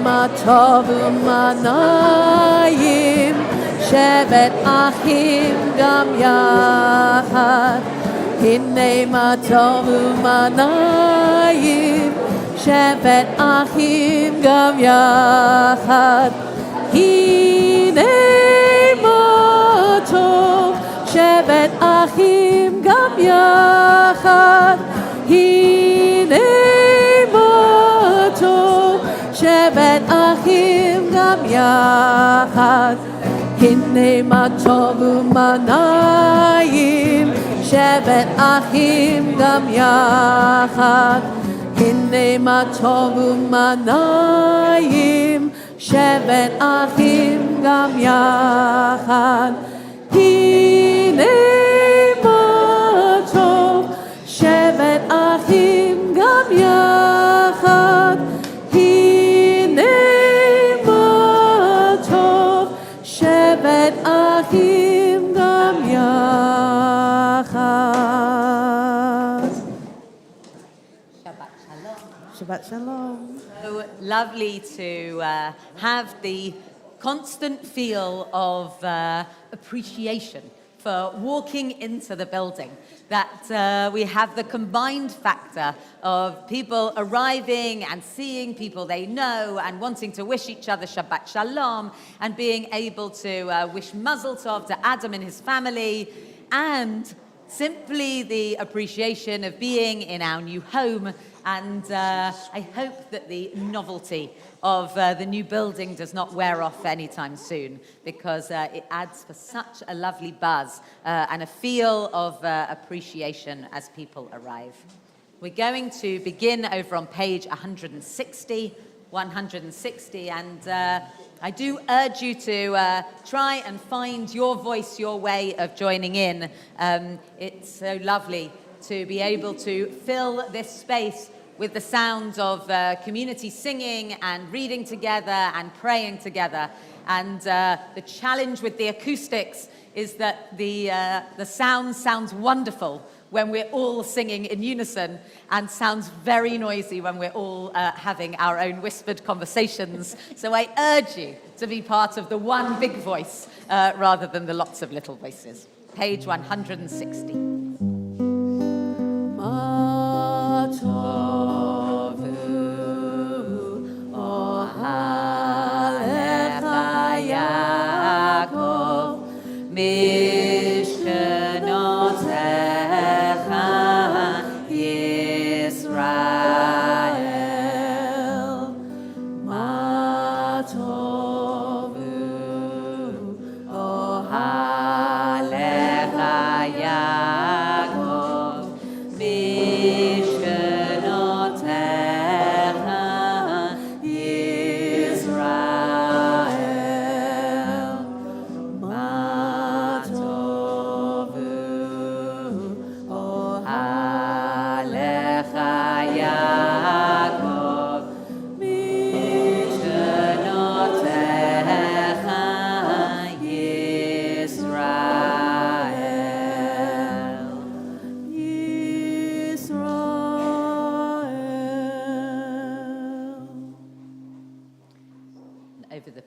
מה טוב ומה נעים, שבת אחים גם יחד. הנה מה טוב ומה נעים, שבת אחים גם יחד. הנה מה טוב, שבת אחים גם יחד. הנה מה טוב, שבת אחים גם יחד. הנה מה טוב ומה נעים, שבת אחים גם יחד. הנה מה טוב ומה נעים, שבת אחים גם יחד. הנה מה טוב, שבת אחים גם יחד. הנה מה טוב, שבת אחים גם יחד. Shabbat Shalom. Shabbat Shalom. So lovely to have the constant feel of appreciation for walking into the building. That we have the combined factor of people arriving and seeing people they know and wanting to wish each other Shabbat Shalom and being able to wish Mazal Tov to Adam and his family, and simply the appreciation of being in our new home. And I hope that the novelty of the new building does not wear off anytime soon, because it adds for such a lovely buzz and a feel of appreciation as people arrive. We're going to begin over on page 160, and I do urge you to try and find your voice, your way of joining in. It's so lovely to be able to fill this space with the sounds of community singing and reading together and praying together. And the challenge with the acoustics is that the sound sounds wonderful when we're all singing in unison, and sounds very noisy when we're all having our own whispered conversations. So I urge you to be part of the one big voice rather than the lots of little voices. Page 160.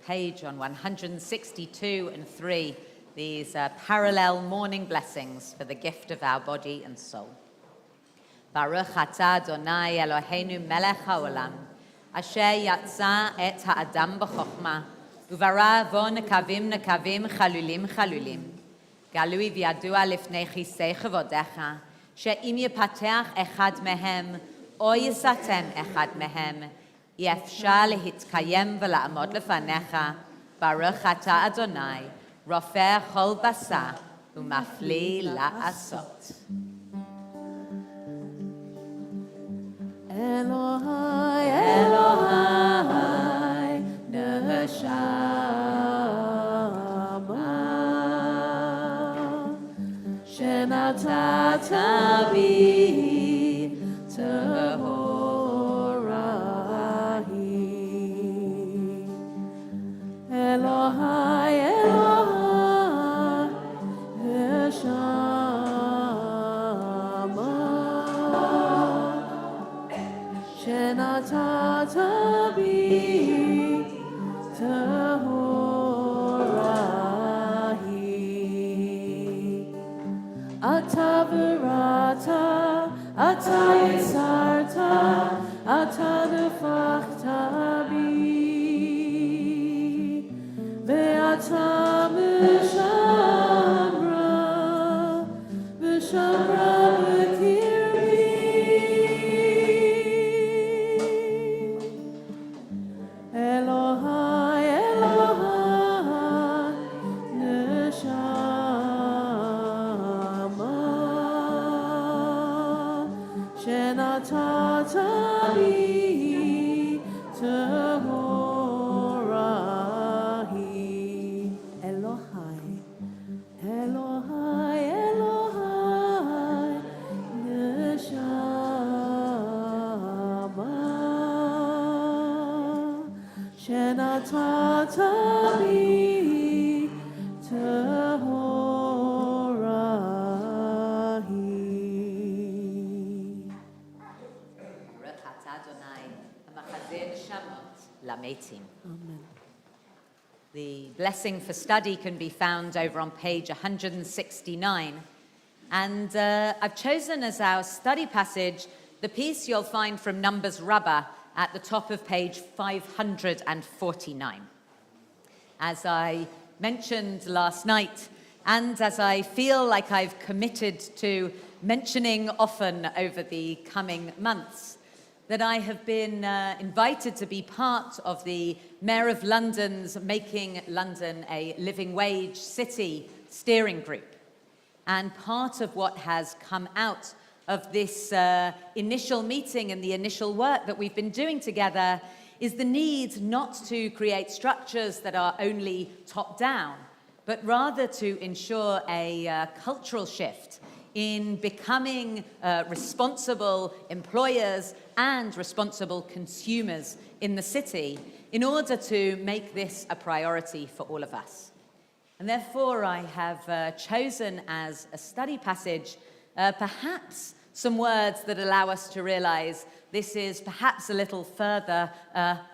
Page on 162 and 3, these parallel morning blessings for the gift of our body and soul. Baruch atah Adonai Eloheinu melech haolam, asher yatza et ha'adam b'chokhmah, uvara vo nekavim nekavim chalulim chalulim. Galui v'yadua lifnei chisei chavodecha, she'im yipateach echad mehem, o yisatem echad mehem, יאפשר להתקיים ולעמוד לפניך, ברוך אתה אדוני, רופא כל בשר ומפליא לעשות. אלוהי, אלוהי, נשמה, שנתת בי טהור. Elohai, Elohai, Neshama, Shena Ata virata, ata yisarta, ata nefachta bi, ve'ata mishamra, mishamra b'kirbi. Elohai, Elohai, neshama, shenatata bi tehorahi. Elohai, Elohai, Elohai, neshama, shenatata bi tehorahi. Baruch atah Adonai, hamachazeh neshamot lametim. Amen. The blessing for study can be found over on page 169. And I've chosen as our study passage the piece you'll find from Numbers Rabbah at the top of page 549. As I mentioned last night, and as I feel like I've committed to mentioning often over the coming months, that I have been invited to be part of the Mayor of London's Making London a Living Wage City steering group. And part of what has come out of this initial meeting and the initial work that we've been doing together is the need not to create structures that are only top-down, but rather to ensure a cultural shift in becoming responsible employers and responsible consumers in the city in order to make this a priority for all of us. And therefore, I have chosen as a study passage perhaps some words that allow us to realize this is perhaps a little further,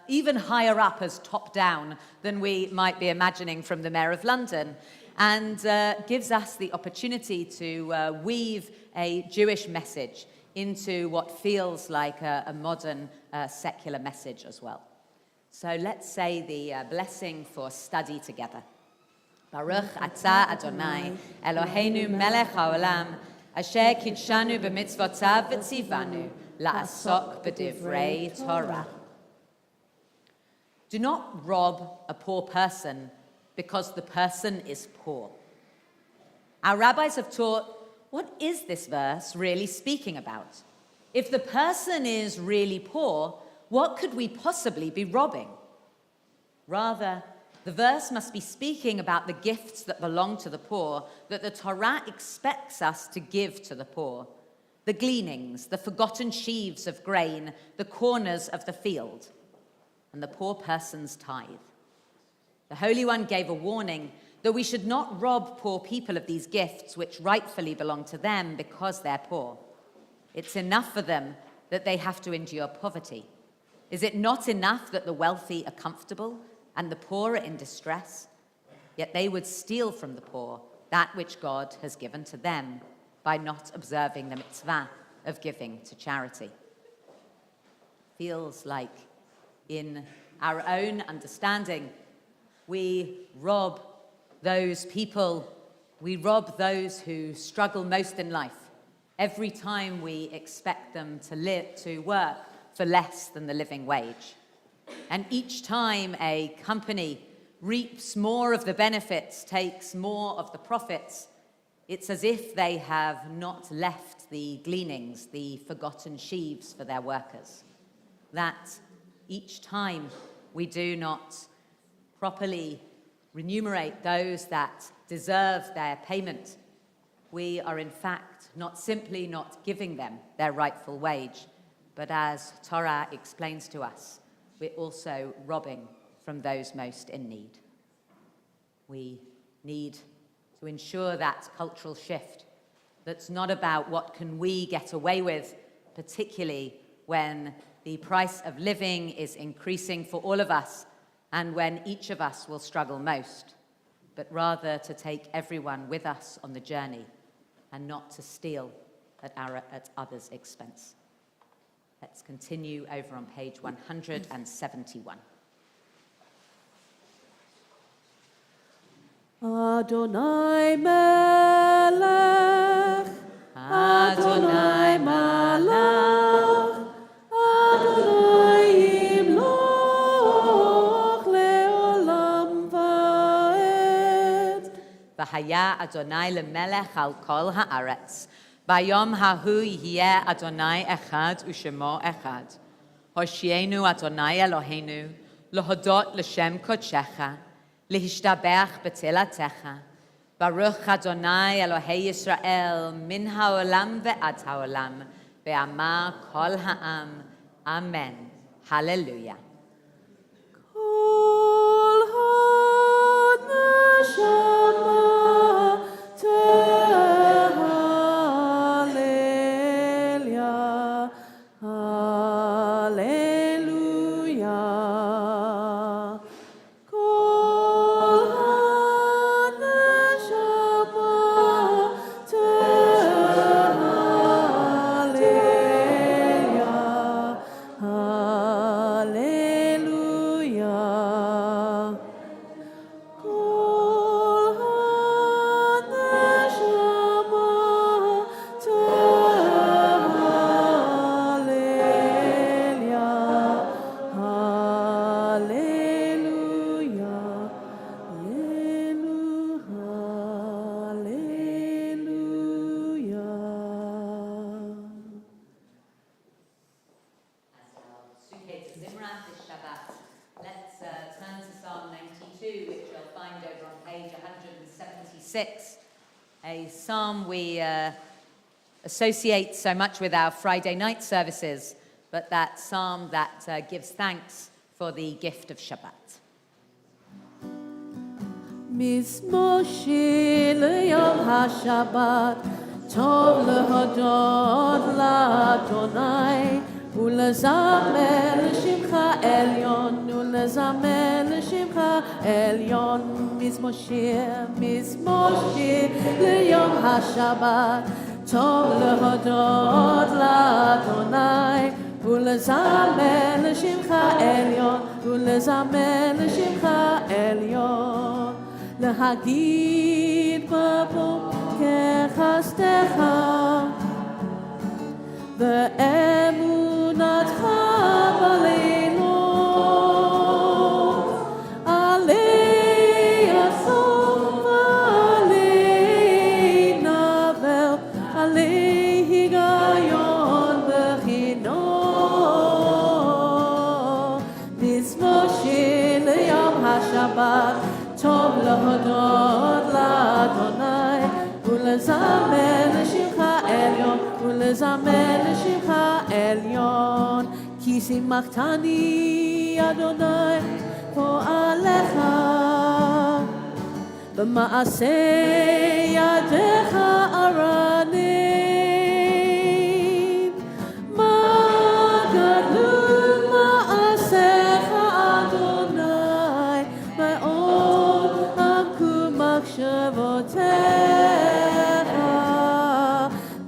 even higher up as top-down than we might be imagining from the Mayor of London, and gives us the opportunity to weave a Jewish message into what feels like a modern secular message as well. So let's say the blessing for study together. Baruch atah Adonai, Eloheinu melech haolam, asher kidshanu b'mitzvotav v'tzivanu, la'asok b'divrei Torah. Do not rob a poor person because the person is poor. Our rabbis have taught, what is this verse really speaking about? If the person is really poor, what could we possibly be robbing? Rather, the verse must be speaking about the gifts that belong to the poor, that the Torah expects us to give to the poor. The gleanings, the forgotten sheaves of grain, the corners of the field, and the poor person's tithe. The Holy One gave a warning that we should not rob poor people of these gifts which rightfully belong to them because they're poor. It's enough for them that they have to endure poverty. Is it not enough that the wealthy are comfortable and the poor are in distress? Yet they would steal from the poor that which God has given to them by not observing the mitzvah of giving to charity. Feels like in our own understanding, we rob those people, we rob those who struggle most in life every time we expect them to work for less than the living wage. And each time a company reaps more of the benefits, takes more of the profits, it's as if they have not left the gleanings, the forgotten sheaves for their workers. That each time we do not properly remunerate those that deserve their payment, we are in fact not simply not giving them their rightful wage, but as Torah explains to us, we're also robbing from those most in need. We need to ensure that cultural shift that's not about what can we get away with, particularly when the price of living is increasing for all of us, and when each of us will struggle most, but rather to take everyone with us on the journey and not to steal at others' expense. Let's continue over on page 171. Adonai Melech, Adonai Malach, Adonai Yimloch le'olam va'ed. V'haya Adonai lemelech al kol haaretz. Bayom hahu yeh Adonai echad u'shemo echad. Hoshienu Adonai Eloheinu, lehodot l'shem kodshecha, lehishtabech b'telatecha. Baruch Adonai Elohei Yisrael, min ha'olam ve'ad ha'olam, ve'amar kol ha'am. Amen. Hallelujah. Kol ha'neshama tehallel, hallelujah. Kol ha'neshama tehallel, hallelujah. Kol ha'neshama tehallel, hallelujah. Hallelujah. Sukkot Zimrat this Shabbat. Let's turn to Psalm 92, which you'll find over on page 176. A psalm we associate so much with our Friday night services, but that psalm that gives thanks for the gift of Shabbat. מזמור שיר ליום השבת, טוב להודות לאדוני, ולזמר לשמך עליון, ולזמר לשמך עליון. מזמור שיר ליום השבת, טוב להודות לאדוני, ולזמר לשמך עליון, ולזמר לשמך עליון. להגיד בבוקר חסדך ואמונתך בלילות, עלי אסוף ועלי נבל, עלי היגיון בחינוך. מזמור שיר ליום השבת, טוב להודות לאדוני, ולזמר לשמך עליון, ולזמר לשמך עליון. כי שימחתני אדוני פועלך, במעשה ידיך ארנים. מה גדול מעשיך אדוני, מאוד עמקו מחשבותיך.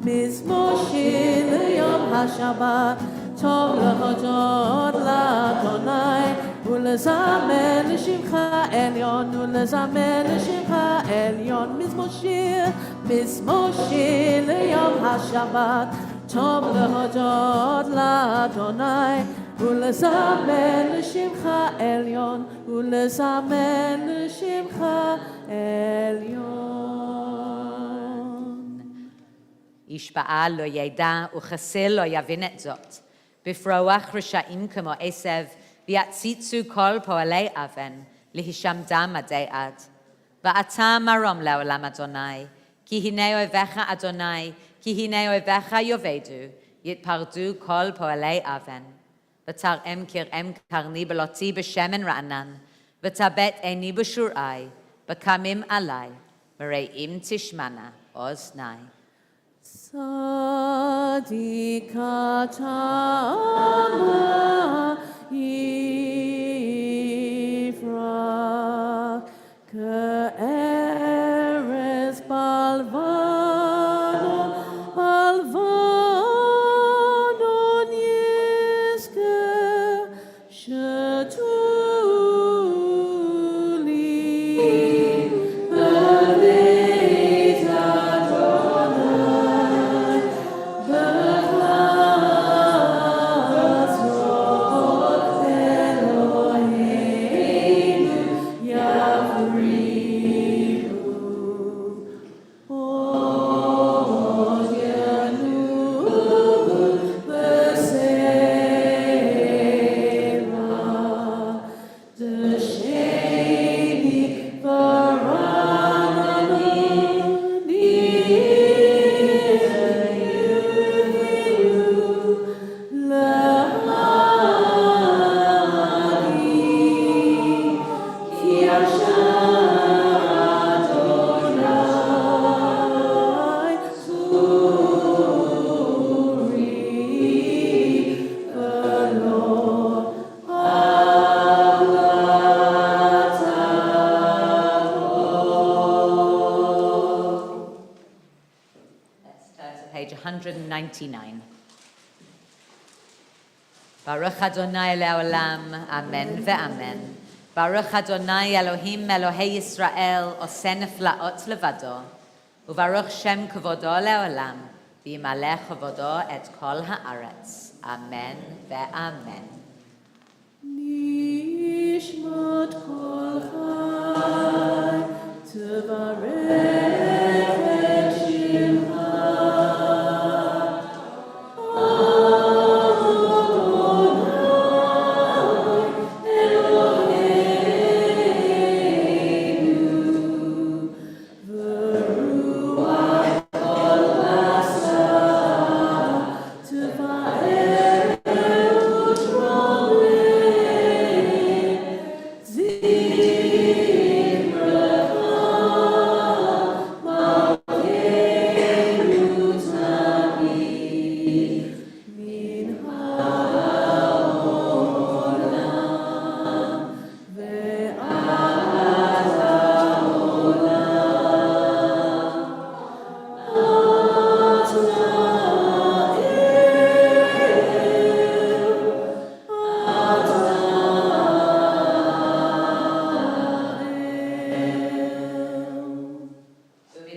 מזמור שיר ליום השבת, טוב להודות לאדוני, ולזמר לשמך עליון, ולזמר לשמך עליון. מזמור שיר ליום השבת, טוב להודות לאדוני, ולזמר לשמך עליון, ולזמר לשמך עליון. איש בעל לא ידע וכסיל לא יבין את זאת. בפרוח רשעים כמו עשב, ויציצו כל פועלי אבן, להישמדם עדי עד. ואתה מרום לעולם אדוני, כי הנה אויביך אדוני, כי הנה אויביך יאבדו, יתפרדו כל פועלי אבן. ותרעם קרעם קרני בלותי בשמן רענן, ותבט עיני בשוראי, בקמים עלי, מרעים תשמענה אוזני. Tzadikatama yifrach ke'eres balvanon yizke shetuli b'neit Adonai b'chlasot Eloheinu yavrihu od yanuvu b'seirah d'sheni v'ranani lahadi ki Hashem Adonai suri v'lo Let's turn to page 199. Baruch Adonai le'olam, amen ve'amen. Baruch Adonai Elohim Elohei Yisrael, oseh neflaot levado. Ubaruch Shem kavodo le'olam, v'yimaleh kavodo et kol haaretz. Amen ve'amen. Nishmat kol chai tevarech et shimcha Adonai Eloheinu v'ruach kol basa tevarech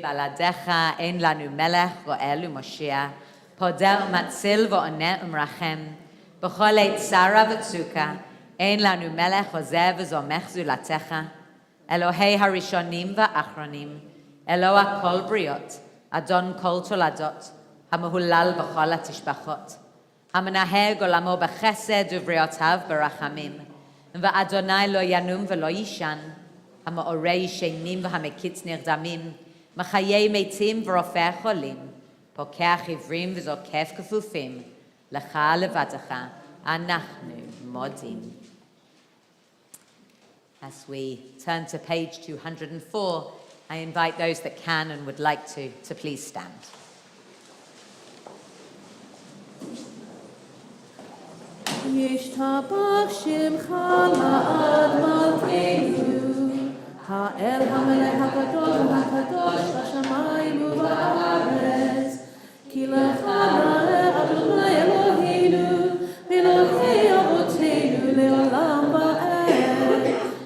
Baladecha ein lanu melech ro'el u'moshiach, poder u'matzil v'oneh u'mrachem, b'chol eit tzara v'tzuka, ein lanu melech ozeh v'zomech zulatecha, Elohei harishonim v'achronim, Eloah kol briot, Adon kol toladot, hamahulal b'chol hatishbachot, hamanaher golamo b'chesed u'vriotav b'rachamim, v'Adonai lo yanum v'lo yishan, hama'orei shenim v'hamekitz nirdamim, מחיה מתים ורופא חולים, פוקח עיוורים וזוקף כפופים, לך לבדך, אנחנו מודים. As we turn to page 204, I invite those that can and would like to please stand. ישתבח שמך לעד מלכנו, האל המלך הגדול והקדוש בשמיים ובארץ, כי לך נאה אדוני אלוהינו, אלוהי אבותינו לעולם ועד,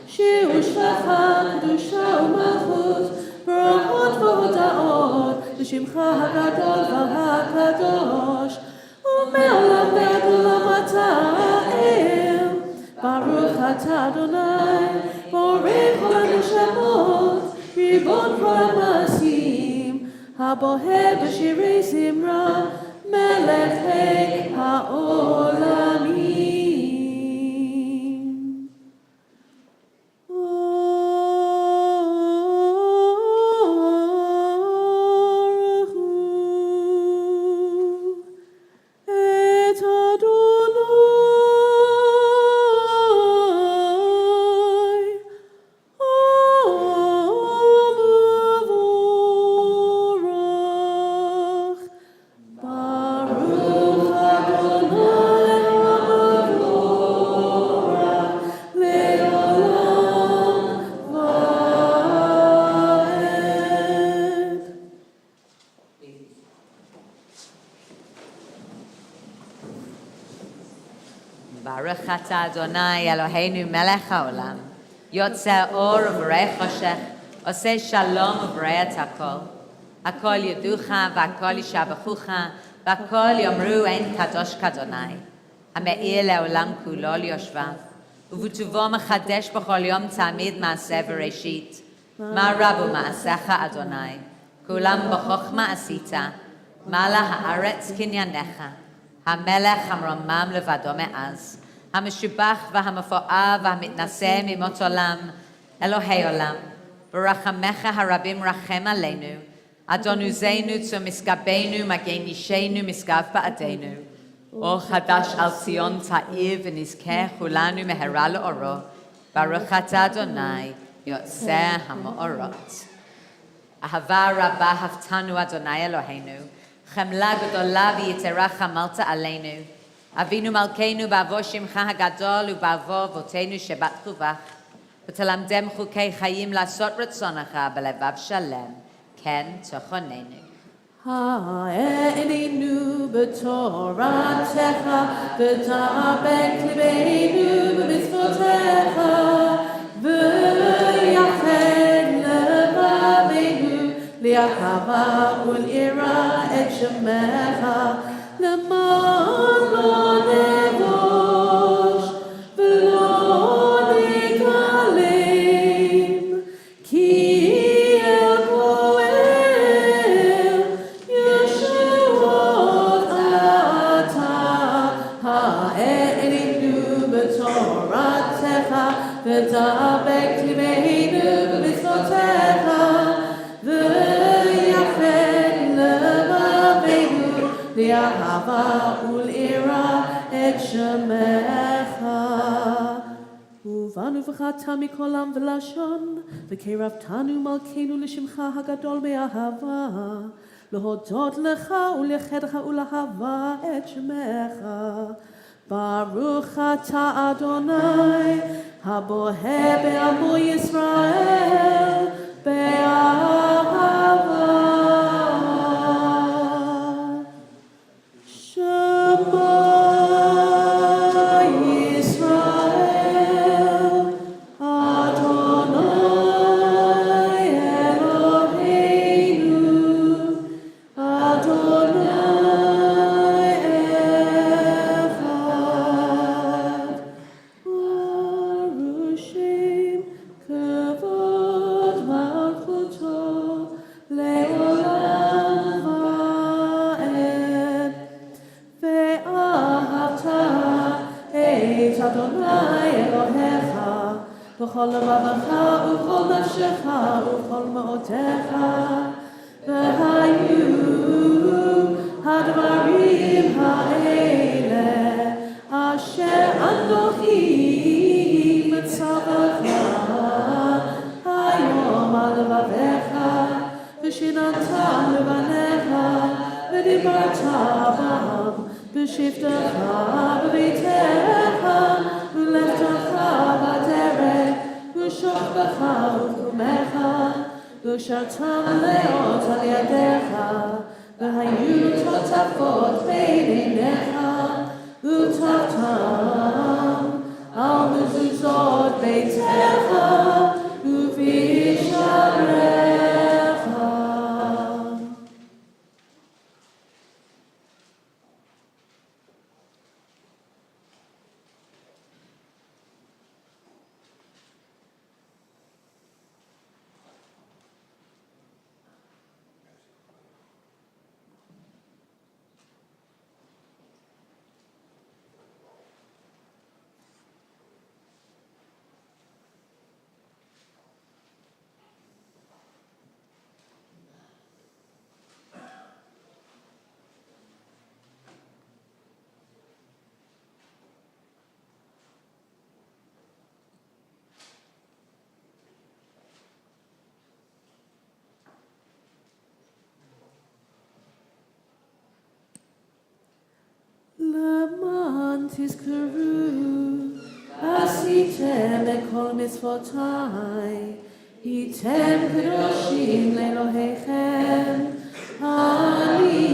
שהוא שפע קדושה ומלכות, ברכות והודאות לשמך הגדול והקדוש, ומעולם ועד עולם אתה האל. ברוך אתה אדוני, בורא כל הנשמות, ריבון כל המעשים, הבוהה בשירי זמרה, מלכי העולמים. Baruch atah Adonai Eloheinu melech haolam, yotzei or u'borei choshech, oseh shalom u'borei et hakol. Hakol yiducha v'hakol yishabachucha, v'hakol yomru ein kadosh kadonai. Hame'ir le'olam kulo liyoshvav, u'v'tuvo mechadesh b'chol yom tamid ma'aseh v'reshit. Ma rabu ma'asecha Adonai, kulam b'chochma asita, mala ha'aretz kinyanecha. המלך המרומם לבדו מאז, המשובח והמפואר והמתנשא ממות עולם, אלוהי עולם, ברחמך הרבים רחם עלינו, אדוננו צור משגבנו, מגן אישנו משגב בעדנו, אור חדש על ציון תאיר ונזכה כולנו מהרה לאורו, ברוך אתה אדוני, יוצא המאורות. אהבה רבה הבטנו אדוני אלוהינו, חמלה גדולה ויתרה חמלת עלינו. אבינו מלכנו בעבור שמך הגדול ובעבור אבותינו שבטחו בך, ותלמדם חוקי חיים לעשות רצונך בלבב שלם, כן תכוננו. העננו בתורתך, ודבק ליבנו במצוותיך, ויחד לבבינו לאהבה וליראה את שמך, למען לא נבוש ולא נגלם, כי אל פועל ישועות אתה. העננו בתורתך, ודבק ליבנו במצוותיך, לאהבה וליראה את שמך. ובאנו וחטא מכל עם ולשון, וקרבתנו מלכנו לשמך הגדול באהבה, להודות לך ולייחד לך ולאהבה את שמך. ברוך אתה אדוני, הבוהה בעמו ישראל באהבה. בכל לבבך ובכל נפשך ובכל מאודך, והיו הדברים האלה אשר אנוכי מצווך היום על לבבך, ושיננתם לבניך ודיברת בם בשבתך בביתך ולכתך בדרך ושוכבך וקומך ושרתם מלאות על ידיך, והיו תותפות בין עיניך וטפתם על מזוזות ביתך ובשעריך. למען תזכרו, עשיתם לכל מצוותיי, הייתם קדושים לאלוהיכם. אני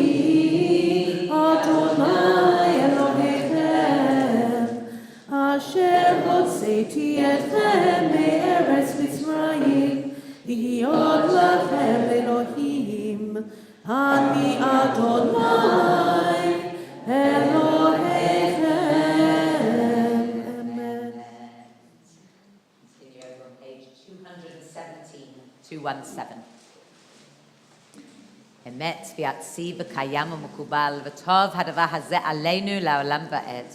אדוני אלוהיכם, הוצאתי אתכם מארץ מצרים, להיות לכם אלוהים, אני אדוני אלוהיכם. אמן. Continue over on page 217. אמת ויציב וקיים ומקובל, וטוב הדבר הזה עלינו לעולם ועד.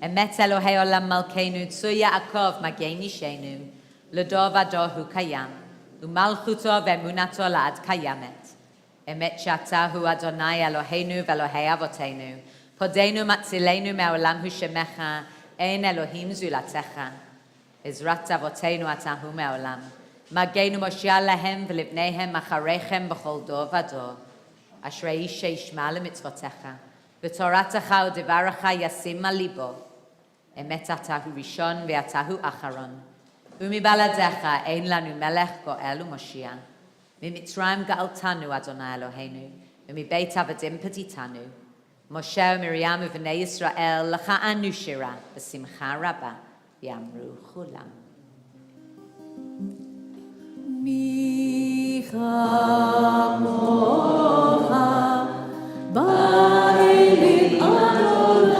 אמת אלוהי עולם מלכנו, צור יעקב מגן אישנו, לדור ודור הוא קיים, ומלכותו ואמונתו לעד קיימת. אמת שאתה הוא אדוני אלוהינו ואלוהי אבותינו, פודנו מצילנו מהעולם הוא שמך, אין אלוהים זולתך. עזרת אבותינו אתה הוא מהעולם, מגן ומושיע להם ולבניהם אחריכם בכל דור ודור. אשרי איש שישמע למצוותיך, ותורתך ודברך ישים על ליבו. אמת אתה הוא ראשון ואתה הוא אחרון, ומבלעדיך אין לנו מלך גואל ומושיע. ממצרים גאלתנו אדוני אלוהינו, ומבית עבדים פדיתנו. משה ומרים ובני ישראל לך אנו שירה בשמחה רבה, יאמרו כולם. מי כמוך באלים אדוני,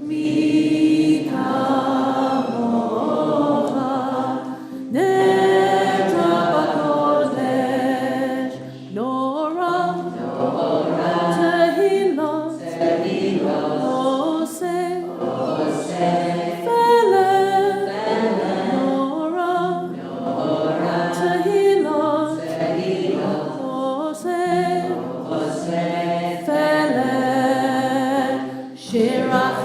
מי כמוך נטע בקודש, נורא תהילות עושה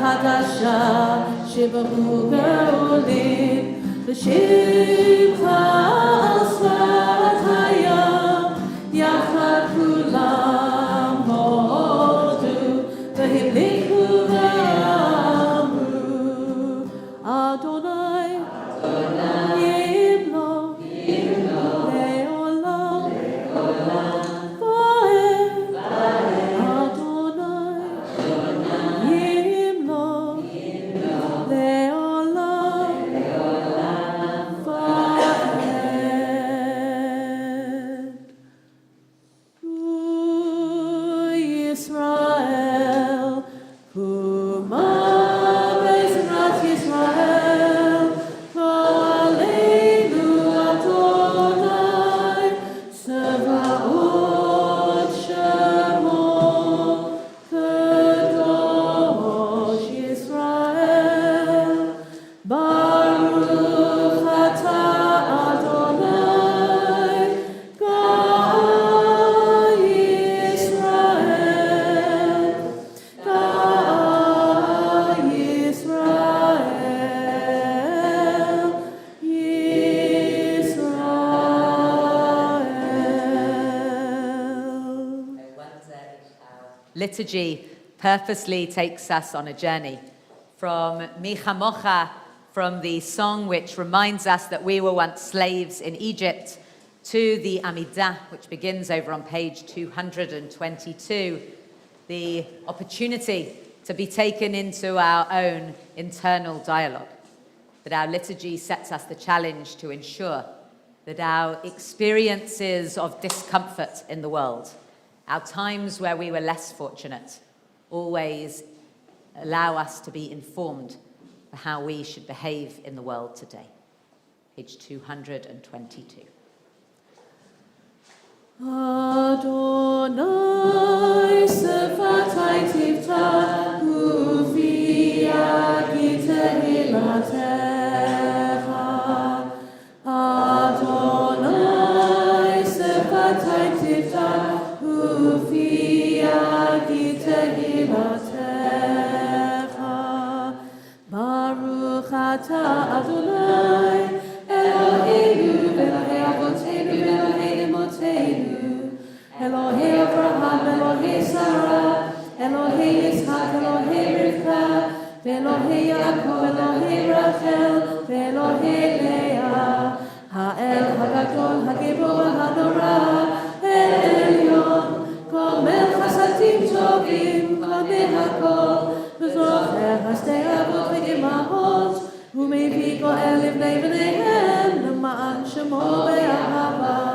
חדשה שברו גאולים ושמך על שפת הים, יחד כולם הודו והמליכו ואמרו אדוני ימלוך לעולם ועד. Liturgy purposely takes us on a journey from Mi Chamocha, from the song which reminds us that we were once slaves in Egypt, to the Amidah, which begins over on page 222, the opportunity to be taken into our own internal dialogue. That our liturgy sets us the challenge to ensure that our experiences of discomfort in the world, our times where we were less fortunate, always allow us to be informed for how we should behave in the world today. Page 222. Adonai sefatai tivta uvia gitehilatecha. Adonai sefatai tivta uvia gitehilatecha. Baruch ata Adonai Eloheinu Elohei Avotenu Elohei Emotenu Elohei Abraham, Elohei Sarah, Elohei Yitzhak, Elohei Rivka, Elohei Yaakov, Elohei Rachel, Elohei Leah, Ha'el Hagadol, Hagibor, Hanora, El Elyon, Gomel Chasadim Tovim, Koneh Hakol, V'zocher Hasdei Avot V'imahot. ומביא גואל לבני בניהם למען שמו באהבה.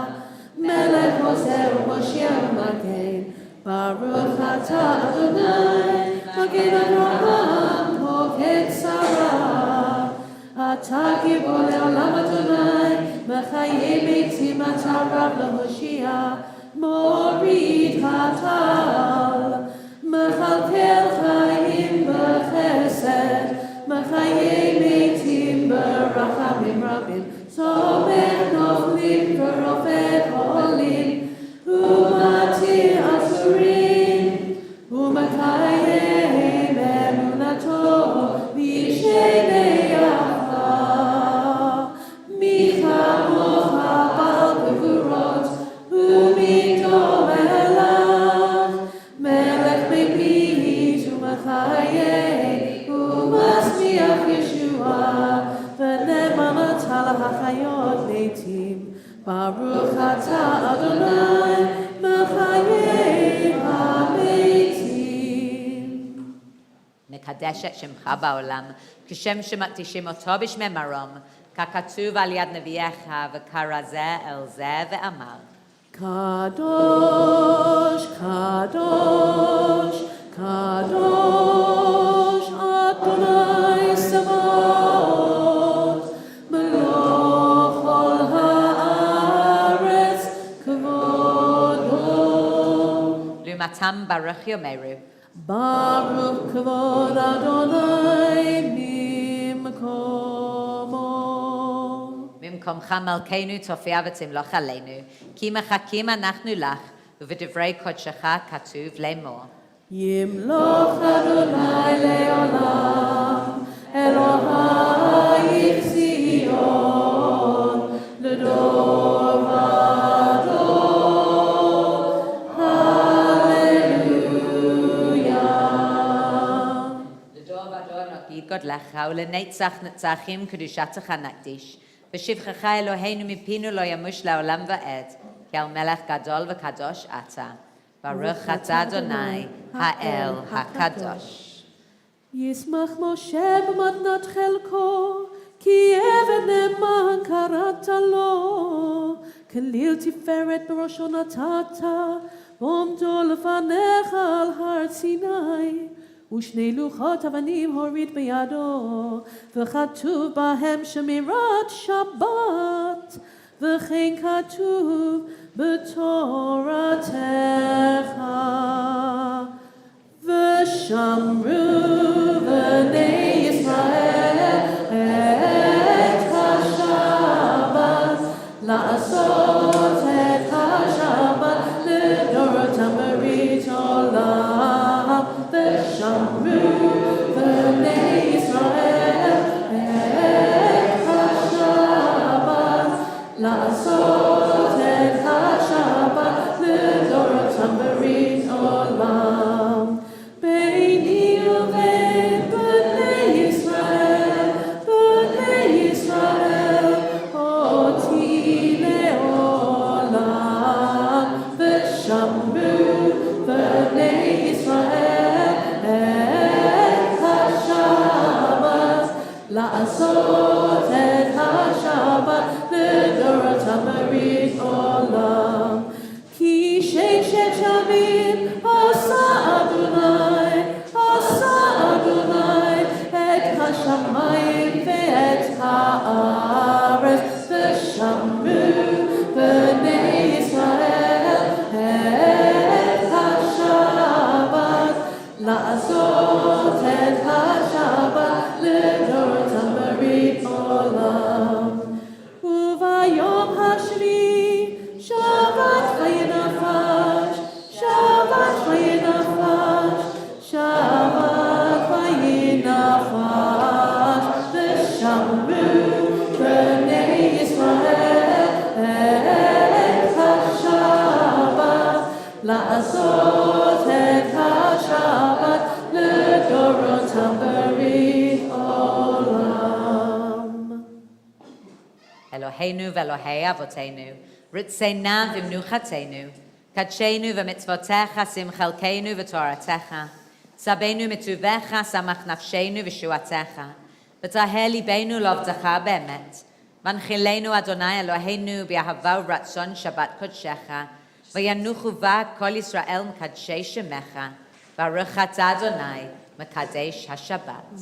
מלך עוזר ומושיע ומגן, ברוך אתה אדוני, מגן אברהם, פוקד שרה. אתה גיבור לעולם אדוני, מחיי מתים אתה רב להושיע, מוריד הטל, מכלכל חיים בחסד, מחיי מתים ברחמים רבים, סומך נופלים ורופא חולים, ומתיר אסורים, ומקיים אמונתו בישני יפה. מי כמוך בעל גבורות, ומי דומה לך, מלך מביט ומחיה, ומשמיח ישועה, ונאמנתה להחיות מתים. ברוך אתה אדוני, מחיי המתים. נקדש את שמך בעולם, כשם שמקדישים אותו בשמי מרום, ככתוב על יד נביאך, וקרא זה אל זה ואמר. קדוש, קדוש, קדוש, אדוני צבאות, מלוא כל הארץ כבודו. לעומתם ברוך יאמרו. ברוך כבוד אדוני ממקומו. במקומך מלכנו תופיע ותמלוך עלינו, כי מחכים אנחנו לך, ובדברי קודשך כתוב לאמור. ימלוך אדוני לעולם, אלוהי ציון, לדור ודור, הללויה. לדור ודור נגיד גודלך, ולנצח נצחים קדושתך נקדיש. בשבחך אלוהינו מפינו לא ימוש לעולם ועד, כי על מלך גדול וקדוש אתה. ברוך אתה אדוני, האל הקדוש. ישמח משה במתנת חלקו, כי עבד נאמן קראת לו. כליל תפארת בראשו נתת, ועומדו לפניך על הר סיני. ושני לוחות אבנים הוריד בידו, וכתוב בהם שמירת שבת, וכן כתוב בתורתך. ושמרו בני ישראל את השבת, לעשות את השבת לדורותם ברית עולם. ושמרו בני ישראל את השבת, לעשות את השבת לדורותם ברית עולם. ביני ובין בני ישראל, אותי לעולם. ושמרו בני ישראל את השבת, לעשות את השבת לדורותם ברית עולם. כי ששת ימים עשה אדוני את השמיים ואת הארץ, ושמרו בני ישראל את השבת, לעשות את השבת לדורותם ברית עולם. וביום השביעי שבת חיי נפש, שבת חיי נפש, שבת חיי נפש. ושמרו בני ישראל את השבת, לעשות את השבת לדורותם ברית עולם. אלוהינו ואלוהי אבותינו, רצנה ומנוחתנו, קדשנו ומצוותיך שים חלקנו ותורתך, צבנו מטובך שמח נפשנו ושועתך, ותהא ליבנו לעבדך באמת. והנחילנו אדוני אלוהינו באהבה ורצון שבת קודשך, וינוחו בה כל ישראל מקדשי שמך, ברוך אתה אדוני מקדש השבת.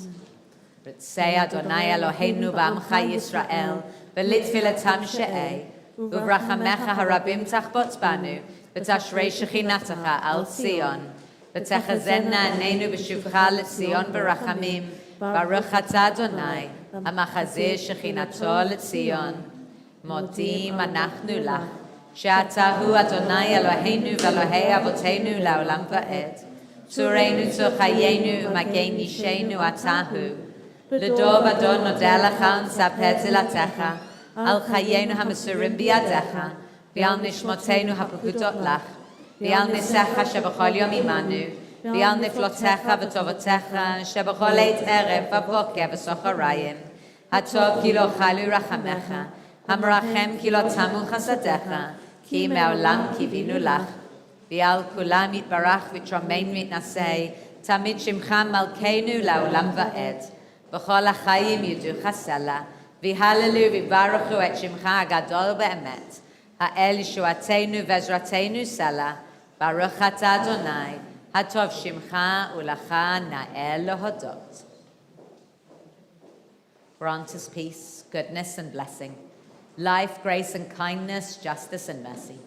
רצה אדוני אלוהינו בעמך ישראל, ולתפילתם שאי, וברחמך הרבים תחבוט בנו, ותשרה שכינתך על ציון. ותחזינה עינינו בשובך לציון ברחמים, ברוך אתה אדוני, המחזיר שכינתו לציון. מודים אנחנו לך, שאתה הוא אדוני אלוהינו ואלוהי אבותינו לעולם ועד. צורנו צור חיינו ומגן אישנו אתה הוא. לדוב אדון נודה לך ונספר תהילתך, על חיינו המסורים בידיך, ועל נשמותינו הפקודות לך, ועל ניסיך שבכל יום עמנו, ועל נפלותיך וטובותיך שבכל עת ערב ובוקר וסוחריים. הטוב כי לא חלו רחמך, המרחם כי לא תמו חסדיך, כי מעולם קיווינו לך. ועל כולם יתברך ותרומם מתנשא, תמיד שמך מלכנו לעולם ועד. בכל החיים יודוך סלע, והללו וברכו את שמך הגדול באמת. האל ישועתנו ועזרתנו סלע, ברוך אתה אדוני, הטוב שמך ולך נאה להודות. Grant us peace, goodness and blessing, life, grace and kindness, justice and mercy.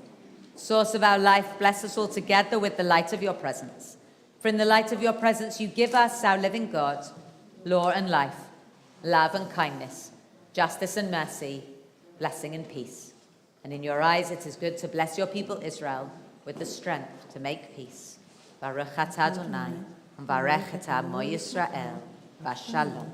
Source of our life, bless us all together with the light of your presence. For in the light of your presence you give us, our living God, law and life, love and kindness, justice and mercy, blessing and peace. And in your eyes it is good to bless your people Israel with the strength to make peace. Baruch atah Adonai, and Baruch atah Amo Yisrael, Shalom.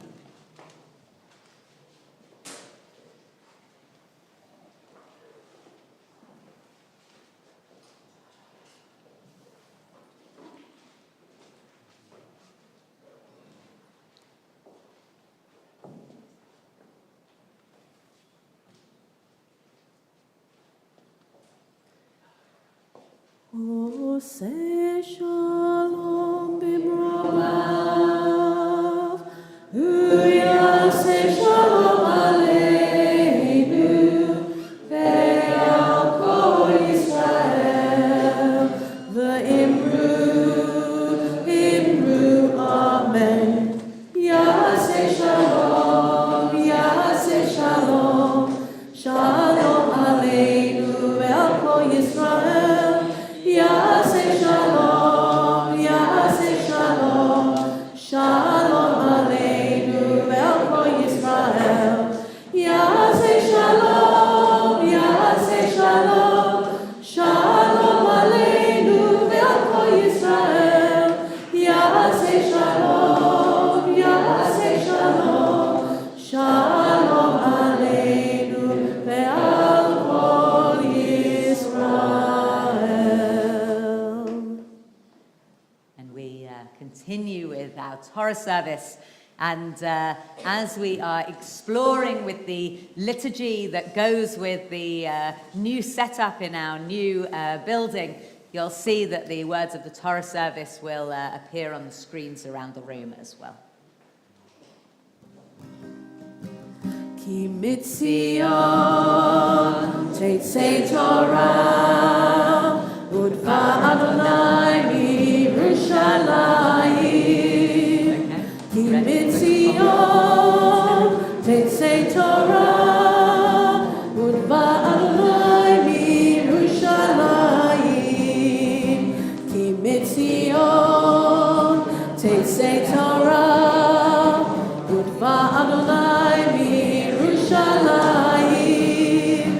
Say shalom b'mrovav, say shalom aleinu, ve'al kol Yisrael, ve'imru amen. Yaseh shalom, shalom aleinu, ve'al kol Yisrael. Yaseh shalom, shalom aleinu ve'al kol Yisrael. Yaseh shalom, shalom aleinu ve'al kol Yisrael. Yaseh shalom, shalom aleinu ve'al kol Yisrael. Continue with our Torah service, and as we are exploring with the liturgy that goes with the new setup in our new building, you'll see that the words of the Torah service will appear on the screens around the room as well. Ki mitzion tetzei Torah udva Adonai miYerushalayim. Ki mitzion tetzei Torah udva Adonai miYerushalayim. Ki mitzion tetzei Torah udva Adonai miYerushalayim.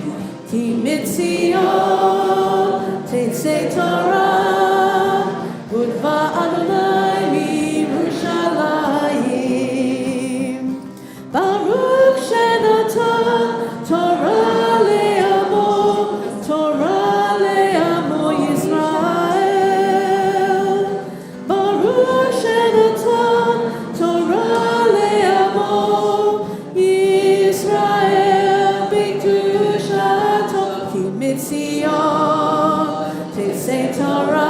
Ki mitzion tetzei Torah udva Adonai miYerushalayim. Baruch shenatan Torah le'amo Yisrael. Baruch shenatan Torah le'amo Yisrael b'kedushato. Ki mitzion tetzei Torah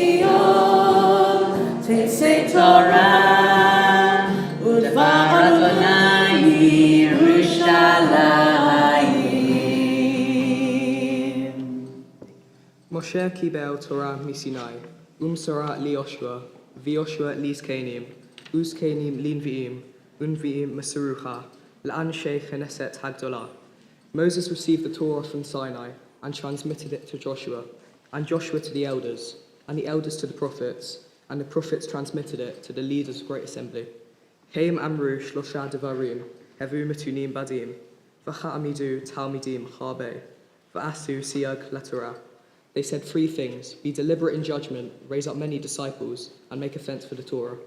Sion, Teisei Torah, Udvar Adonai Yerushalayim. Moshe kibel Torah misinai, Sarah li Yoshua, v'Yoshua li Zkenim, Uzkenim lin v'im, unv'im masarucha, la'an sheikh Knesset Hagdolah. Moses received the Torah from Sinai and transmitted it to Joshua, and Joshua to the elders, and the elders to the prophets, and the prophets transmitted it to the leaders of Great Assembly. Heim amru shlosha devarim, hevu metunim badim, v'cha'amidu talmidim chabe, v'asu siyag latorah. They said 3 things: be deliberate in judgment, raise up many disciples, and make a fence for the Torah.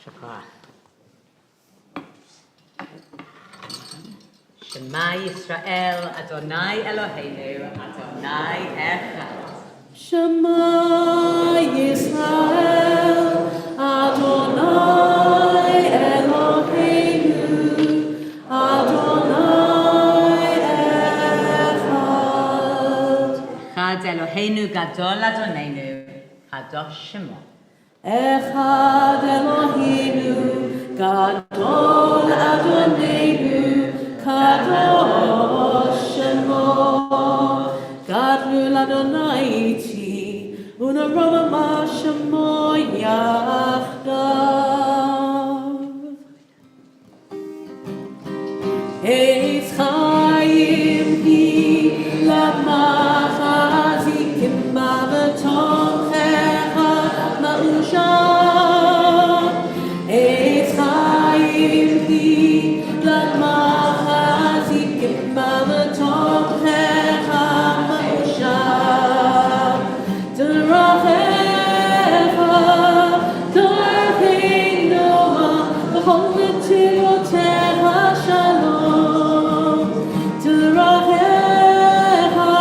Shacharit. Shema Yisrael, Adonai Eloheinu, Adonai Echad. Shema Yisrael, Adonai Eloheinu, Adonai Echad. Echad Eloheinu Gadol Adonenu, Kadosh Shemo. Echad Eloheinu, Gadol Adonenu, Kadosh Shemo. Gadol Adonai iti, Unarama Shemo Yachdav. Eitz Chaim hi lamachazikim b'tochecha ma'ushav. Eitz Chaim hi lamachazikim b'tochecha ma'ushav. D'rachecha, d'archei Noah, v'chol netivotecha shalom. D'rachecha,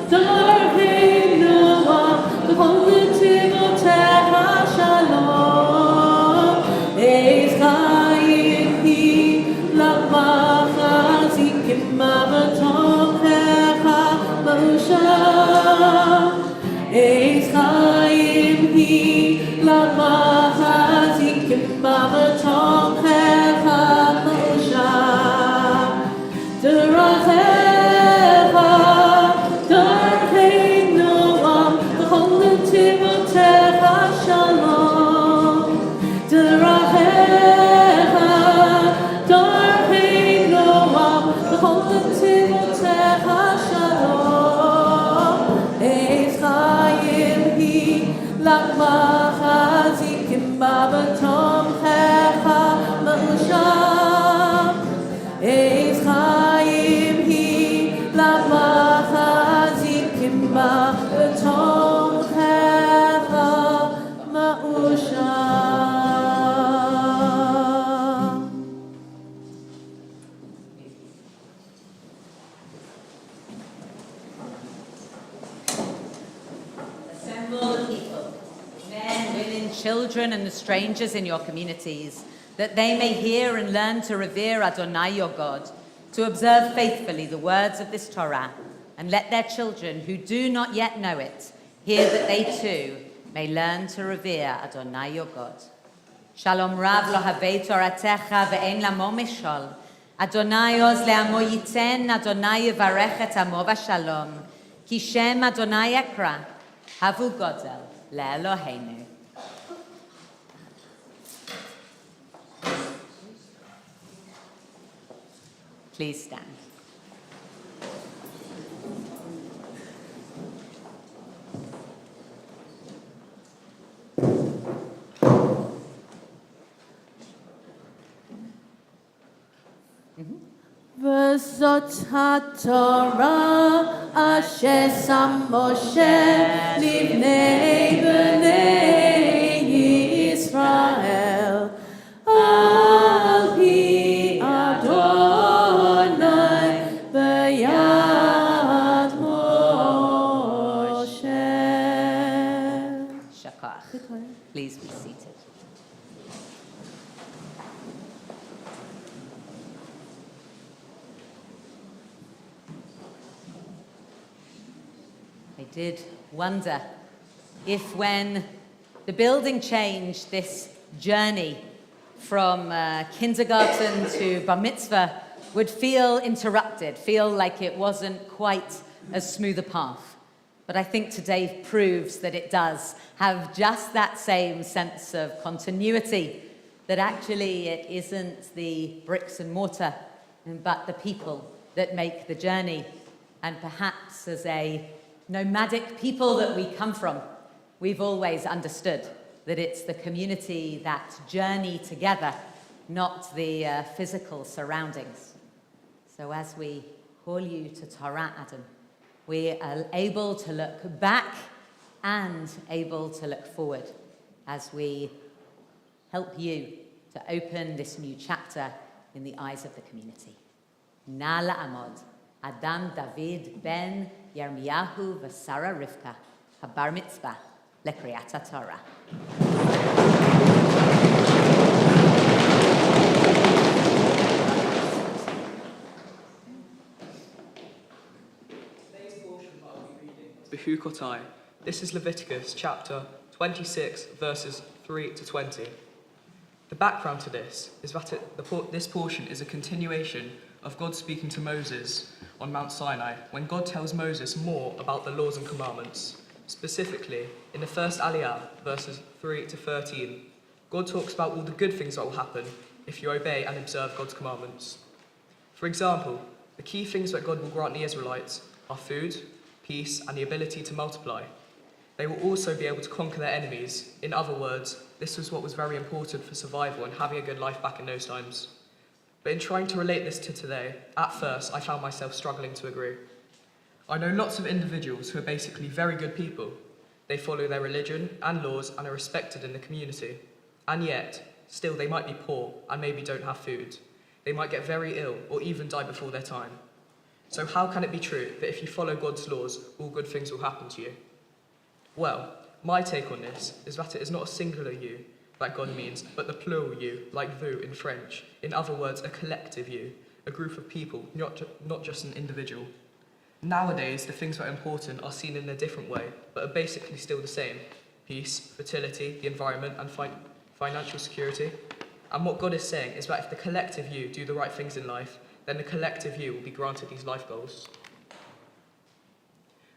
d'archei Noah, v'chol netivotecha shalom. Eitz Chaim hi lamachazikim b'tochecha ma'ushav. Eitz Chaim hi lamachazikim b'tochecha ma'ushav. D'rachecha, d'archei Noah, v'chol netivotecha shalom. D'rachecha, d'archei Noah, v'chol netivotecha shalom. Eitz Chaim hi lamachazikim b'tochecha ma'ushav. Eitz Chaim hi lamachazikim b'tochecha ma'ushav. Assemble the people, men, women, children, and the strangers in your communities, that they may hear and learn to revere Adonai your God, to observe faithfully the words of this Torah, and let their children who do not yet know it hear that they too may learn to revere Adonai your God. Shalom Rav lo havei Toratecha ve'en lamo mishol. Adonai oz le'amo yiten, Adonai yivarech et amo v'shalom. Ki shem Adonai ekra, havu godel le'Eloheinu. Please stand. V'zot haTorah asher sam Moshe livnei b'nei Yisrael al pi Adonai b'yad Moshe. Shakach. Please be seated. I did wonder if when the building changed, this journey from kindergarten to bar mitzvah would feel interrupted, feel like it wasn't quite as smooth a path. But I think today proves that it does have just that same sense of continuity, that actually it isn't the bricks and mortar, but the people that make the journey. And perhaps as a nomadic people that we come from, we've always understood that it's the community that journey together, not the physical surroundings. So as we call you to Torah, Adam, we are able to look back and able to look forward as we help you to open this new chapter in the eyes of the community. Na la'amod, Adam David ben Yirmiyahu v'Sara Rivka, habar mitzvah, lekriyat Torah. Behukotai. This is Leviticus chapter 26, verses 3 to 20. The background to this is that this portion is a continuation of God speaking to Moses on Mount Sinai, when God tells Moses more about the laws and commandments. Specifically, in the first Aliyah, verses 3 to 13, God talks about all the good things that will happen if you obey and observe God's commandments. For example, the key things that God will grant the Israelites are food, peace, and the ability to multiply. They will also be able to conquer their enemies. In other words, this was what was very important for survival and having a good life back in those times. But in trying to relate this to today, at first I found myself struggling to agree. I know lots of individuals who are basically very good people. They follow their religion and laws and are respected in the community. And yet, still they might be poor and maybe don't have food. They might get very ill or even die before their time. So how can it be true that if you follow God's laws, all good things will happen to you? Well, my take on this is that it is not a singular you that God means, but the plural you, like vous in French. In other words, a collective you, a group of people, not just an individual. Nowadays, the things that are important are seen in a different way, but are basically still the same. Peace, fertility, the environment, and financial security. And what God is saying is that if the collective you do the right things in life, then the collective you will be granted these life goals.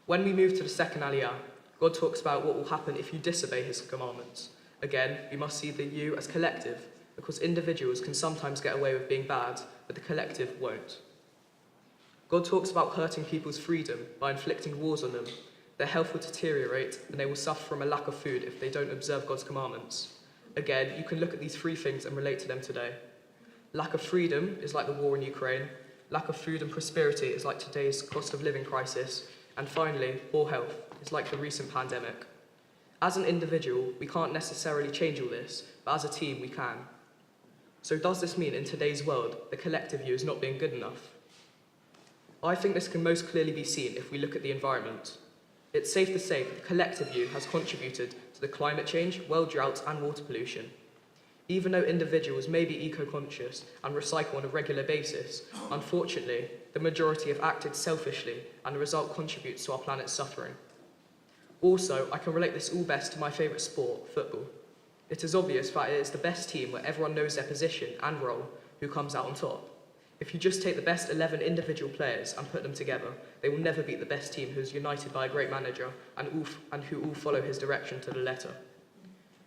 When we move to the second Aliyah, God talks about what will happen if you disobey his commandments. Again, we must see the you as collective, because individuals can sometimes get away with being bad, but the collective won't. God talks about hurting people's freedom by inflicting wars on them. Their health will deteriorate, and they will suffer from a lack of food if they don't observe God's commandments. Again, you can look at these three things and relate to them today. Lack of freedom is like the war in Ukraine. Lack of food and prosperity is like today's cost of living crisis. And finally, poor health is like the recent pandemic. As an individual, we can't necessarily change all this, but as a team, we can. So does this mean in today's world, the collective you is not being good enough? I think this can most clearly be seen if we look at the environment. It's safe to say that the collective you has contributed to the climate change, world droughts, and water pollution. Even though individuals may be eco-conscious and recycle on a regular basis, unfortunately, the majority have acted selfishly, and the result contributes to our planet's suffering. Also, I can relate this all best to my favourite sport, football. It is obvious that it is the best team where everyone knows their position and role who comes out on top. If you just take the best 11 individual players and put them together, they will never beat the best team who is united by a great manager and who all follow his direction to the letter.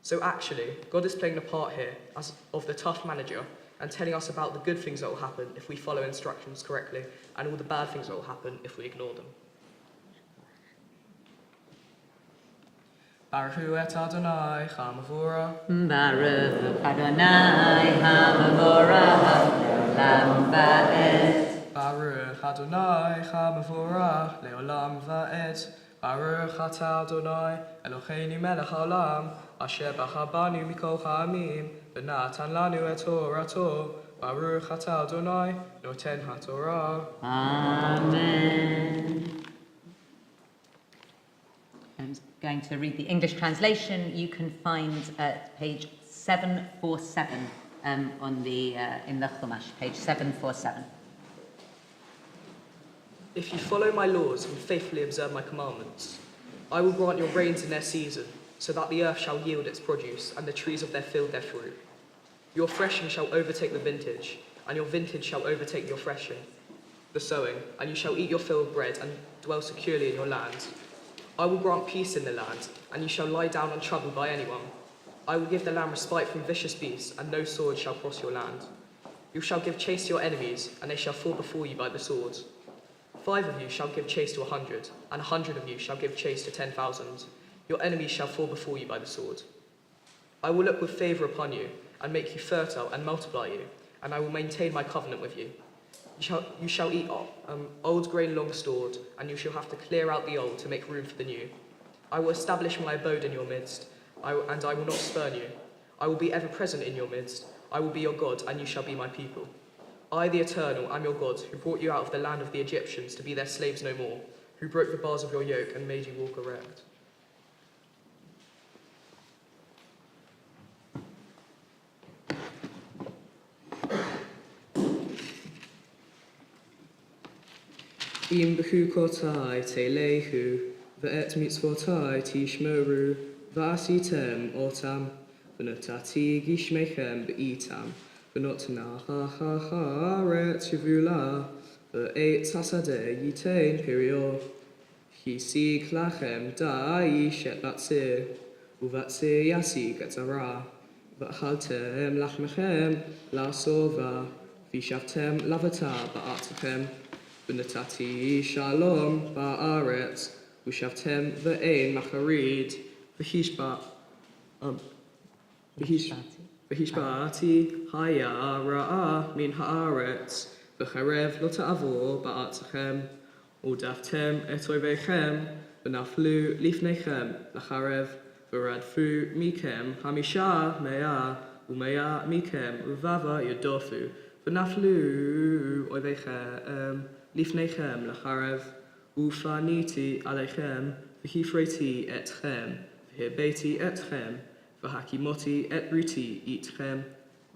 So actually, God is playing the part here of the tough manager and telling us about the good things that will happen if we follow instructions correctly, and all the bad things that will happen if we ignore them. Baruch Hu et Adonai Chamavora. Baruch Adonai Hamavora Leolam Va'ed. Baruch Adonai Chamavora Leolam Va'ed. Baruch Atah Adonai Eloheinu Melech Haolam Asher B'chabanu Mikol Ha'amim V'natan Lanu et Torato. Baruch Atah Adonai Noten HaTorah. Amen. I'm going to read the English translation. You can find at page 747 in the Chumash, page 747. If you follow my laws and faithfully observe my commandments, I will grant your rains in their season, so that the earth shall yield its produce, and the trees of their field their fruit. Your threshing shall overtake the vintage, and your vintage shall overtake your threshing, the sowing, and you shall eat your fill of bread and dwell securely in your land. I will grant peace in the land, and you shall lie down untroubled by anyone. I will give the land respite from vicious beasts, and no sword shall cross your land. You shall give chase to your enemies, and they shall fall before you by the sword. 5 of you shall give chase to 100, and 100 of you shall give chase to 10,000. Your enemies shall fall before you by the sword. I will look with favour upon you, and make you fertile, and multiply you, and I will maintain my covenant with you. You shall eat old grain long stored, and you shall have to clear out the old to make room for the new. I will establish my abode in your midst, and I will not spurn you. I will be ever present in your midst. I will be your God, and you shall be my people. I, the Eternal, am your God, who brought you out of the land of the Egyptians to be their slaves no more, who broke the bars of your yoke and made you walk erect. Im bechukotai te lehu, ve'et mitzvotai tishmeru, va'asitem otam, v'notati gishmechem be'itam, v'notna ha'ret shivula, ve'et sasadeh yitain perio, hisig lachem da yishet batzir, uvatzir yasig etzara, v'achaltem lachmechem la sova, v'shavtem lavata ba'atechem, V'natati Shalom ba'aretz, v'shavtem v'ein macharid, v'hishba'ati haya ra'ah min ha'aretz, v'charev lo ta'avor ba'atzachem, udaftem et oivechem, v'naflu lifnechem l'acharev, v'radfu mikem hamisha mea, u'mea mikem uvava yodofu, v'naflu oivechem, Lifnechem lacharev, ufaniti alechem, v'hifreti etchem, v'hebeti etchem, v'hakimoti et riti itchem,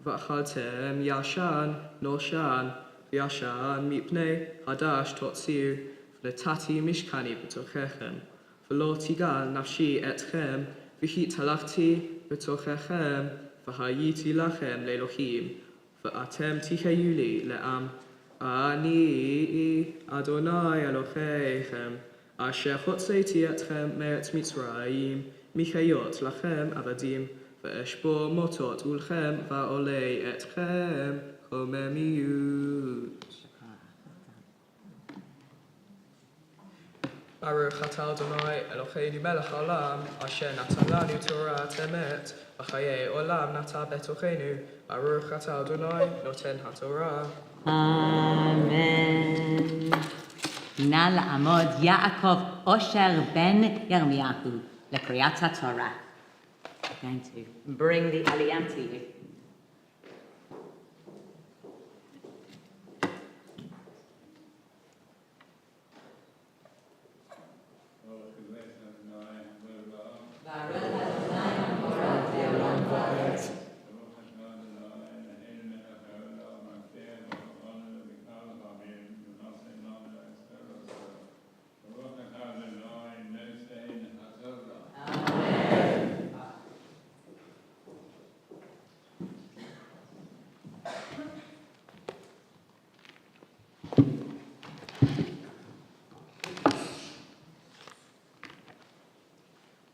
v'achaltem yashan noshan, v'yashan mipnei hadash totzir, v'netati mishkani b'tochechem, v'lo tigal nafshi etchem, v'hit halachti b'tochechem, v'hayiti lachem le'elohim, v'atem tichayuli le'am, Ani Adonai Eloheichem, Asher Hotzeti Etchem Me'etz Mitzrayim, Michayot Lachem Avadim, Ve'eshbo Motot Ulchem Va'olei Etchem Chomemiyut. Baruch Atah Adonai Eloheinu Melech Haolam, Asher Natan Lanu Torah Temet, V'chayei Olam Nata Betochenu, Baruch Atah Adonai Noten HaTorah. Amen. נא לעמוד יעקב אושר בן ירמיהו לקריאת התורה. I'm going to bring the aliyah to you.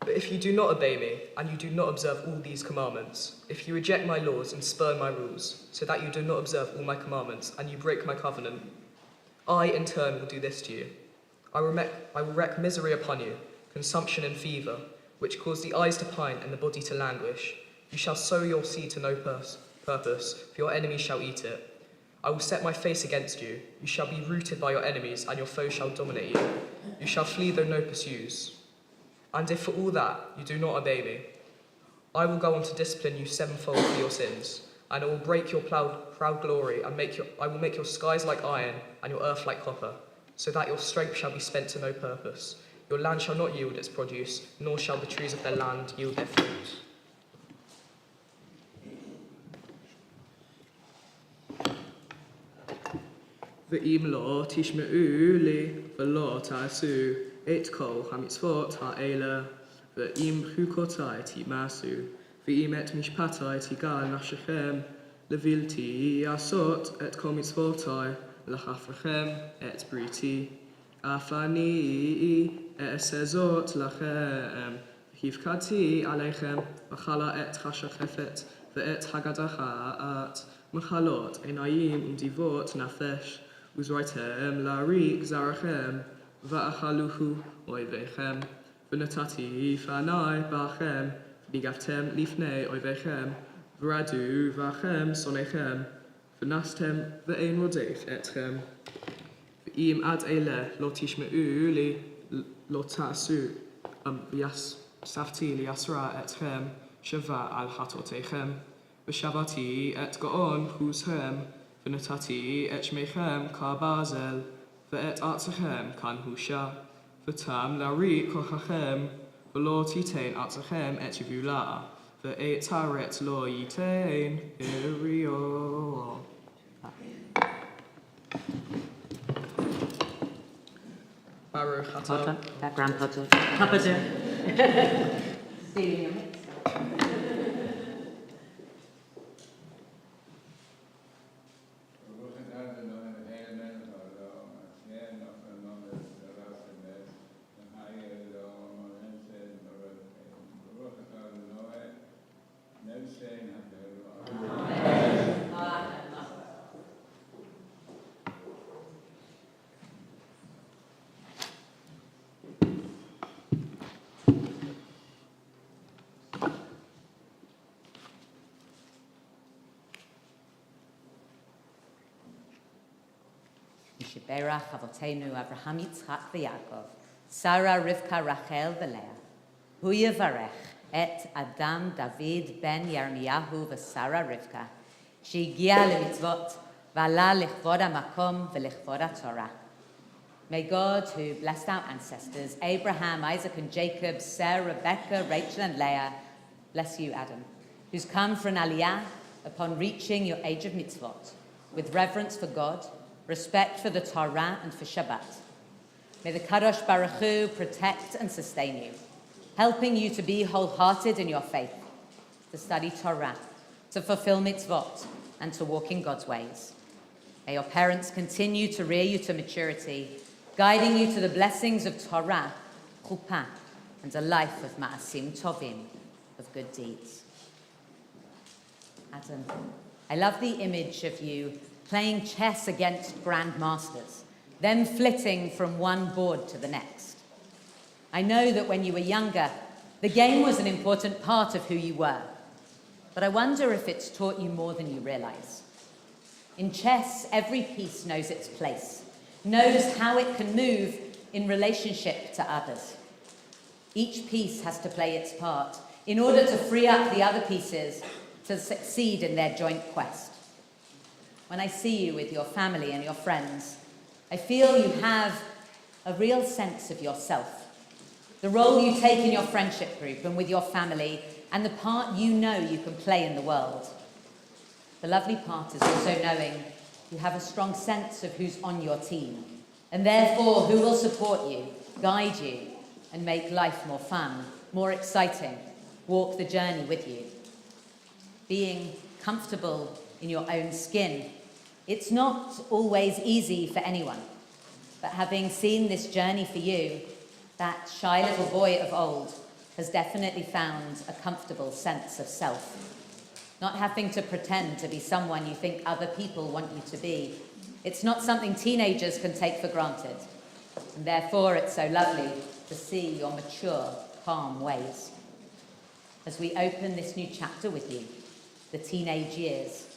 If you do not obey me, and you do not observe all these commandments, if you reject my laws and spurn my rules, so that you do not observe all my commandments, and you break my covenant, I, in turn, will do this to you. I will wreak misery upon you, consumption and fever, which cause the eyes to pine and the body to languish. You shall sow your seed to no purpose, for your enemies shall eat it. I will set my face against you. You shall be rooted by your enemies, and your foes shall dominate you. You shall flee though no pursues. And if for all that you do not obey me, I will go on to discipline you sevenfold for your sins, and I will break your proud glory, and I will make your skies like iron, and your earth like copper, so that your strength shall be spent to no purpose. Your land shall not yield its produce, nor shall the trees of their land yield their fruit. Ve'im lo tishme'u li, ve'lo ta'asu, את כל המצוות האלה, ואם חוקותי תימסו, ואם את משפטי תיגל נפשכם, לבלתי לעשות את כל מצוותי, להפרכם את בריתי. אף אני אעשה זאת לכם, והפקדתי עליכם מחלה את השחפת ואת הגדחת, מחלות עיניים ונדיבות נפש, וזרעתם להריק זרעכם, ואכלוהו אויביכם, ונתתי פני בכם, וניגפתם לפני אויביכם, ורדו בכם שונאיכם, ונסתם ואין רודף אתכם. ואם עד אלה לא תשמעו לי, לא תעשו, ויספתי ליסרה אתכם שבה על חטאותיכם, ושבתי את גאון חוזכם, ונתתי את שמכם כברזל, ואת ארצכם כנהושה, ותם להריק כוחכם, ולא תיתן ארצכם את יבולה, ואת הארץ לא ייתן פריו. Baruch atah. That grandpapa. Papa do. Stealing your mix. Berach Avotenu Abraham Yitzchak v'Yaakov, Sarah Rivka Rachel v'Leah, Hu Yevarech et Adam David ben Yirmiyahu v'Sarah Rivka, שהגיע למצוות ועלה לכבוד המקום ולכבוד התורה. May God, who blessed our ancestors, Abraham, Isaac and Jacob, Sarah, Rebecca, Rachel and Leah, bless you, Adam, who's come for an aliyah upon reaching your age of mitzvot, with reverence for God, respect for the Torah and for Shabbat. May the Kaddish Baruch Hu protect and sustain you, helping you to be wholehearted in your faith, to study Torah, to fulfill mitzvot, and to walk in God's ways. May your parents continue to rear you to maturity, guiding you to the blessings of Torah, chuppah, and a life of ma'asim tovim, of good deeds. Adam, I love the image of you playing chess against grandmasters, then flitting from one board to the next. I know that when you were younger, the game was an important part of who you were, but I wonder if it's taught you more than you realize. In chess, every piece knows its place, knows how it can move in relationship to others. Each piece has to play its part in order to free up the other pieces to succeed in their joint quest. When I see you with your family and your friends, I feel you have a real sense of yourself. The role you take in your friendship group and with your family, and the part you know you can play in the world. The lovely part is also knowing you have a strong sense of who's on your team, and therefore who will support you, guide you, and make life more fun, more exciting, walk the journey with you. Being comfortable in your own skin, it's not always easy for anyone, but having seen this journey for you, that shy little boy of old has definitely found a comfortable sense of self. Not having to pretend to be someone you think other people want you to be. It's not something teenagers can take for granted, and therefore it's so lovely to see your mature, calm ways. As we open this new chapter with you, the teenage years,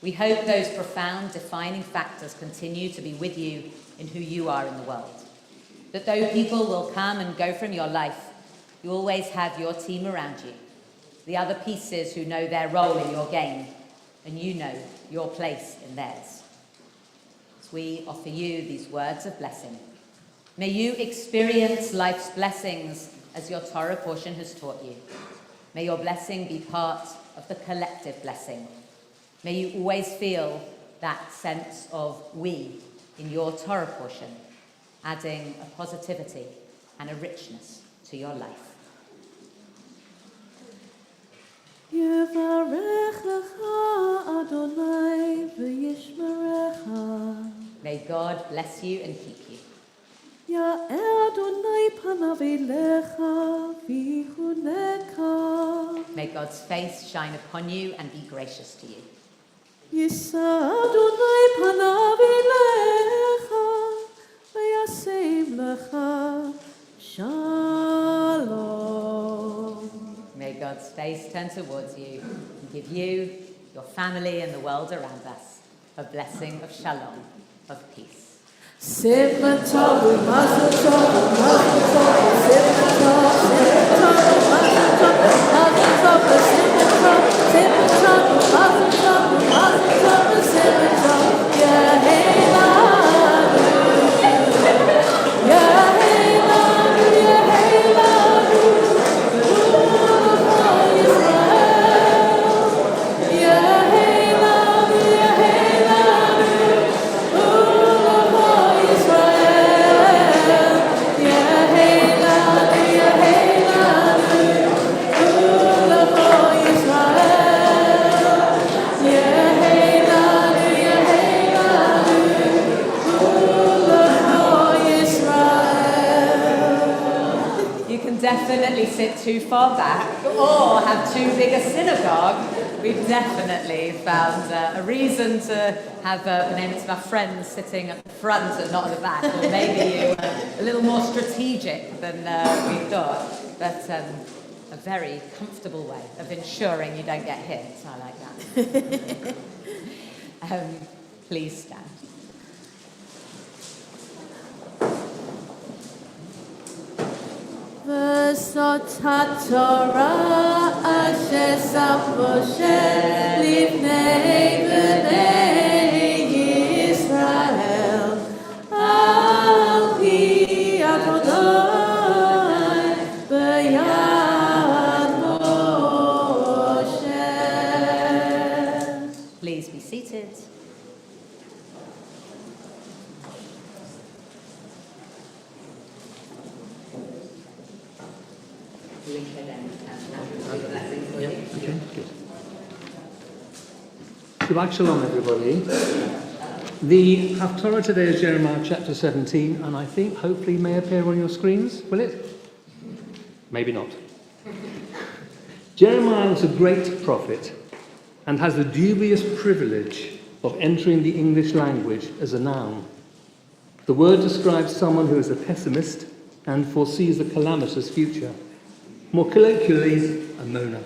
we hope those profound defining factors continue to be with you in who you are in the world. That though people will come and go from your life, you always have your team around you, the other pieces who know their role in your game, and you know your place in theirs. As we offer you these words of blessing, may you experience life's blessings as your Torah portion has taught you. May your blessing be part of the collective blessing. May you always feel that sense of we in your Torah portion, adding a positivity and a richness to your life. Yevarechecha Adonai v'yishmerecha. May God bless you and keep you. Ya'er Adonai panav elecha v'yichuneka. May God's face shine upon you and be gracious to you. Yisa Adonai panav elecha v'yaseim lecha shalom. May God's face turn towards you and give you, your family, and the world around us a blessing of shalom, of peace. Simcha tov, Mazal tov, Mazal tov, Simcha tov, Simcha tov, Mazal tov, Mazal tov, Simcha tov, Simcha tov, Mazal tov, Mazal tov, Simcha tov, Yehelanu, Yehelanu, Yehelanu, U'Lavo Yisrael, Yehelanu, Yehelanu, U'Lavo Yisrael, Yehelanu, Yehelanu, U'Lavo Yisrael, Yehelanu, Yehelanu, U'Lavo Yisrael. You can definitely sit too far back or have too big a synagogue. We've definitely found a reason to have the names of our friends sitting at the front and not at the back. Or maybe you were a little more strategic than we thought. But a very comfortable way of ensuring you don't get hit. So I like that. Please stand. V'sot haTorah asher sam Moshe livnei bnei Yisrael al pi Adonai b'yad Moshe. Please be seated. Shabbat Shalom, everybody. The Haftarah today is Jeremiah chapter 17, and I think hopefully may appear on your screens, will it? Maybe not. Jeremiah was a great prophet and has the dubious privilege of entering the English language as a noun. The word describes someone who is a pessimist and foresees a calamitous future. More colloquially, a moaner.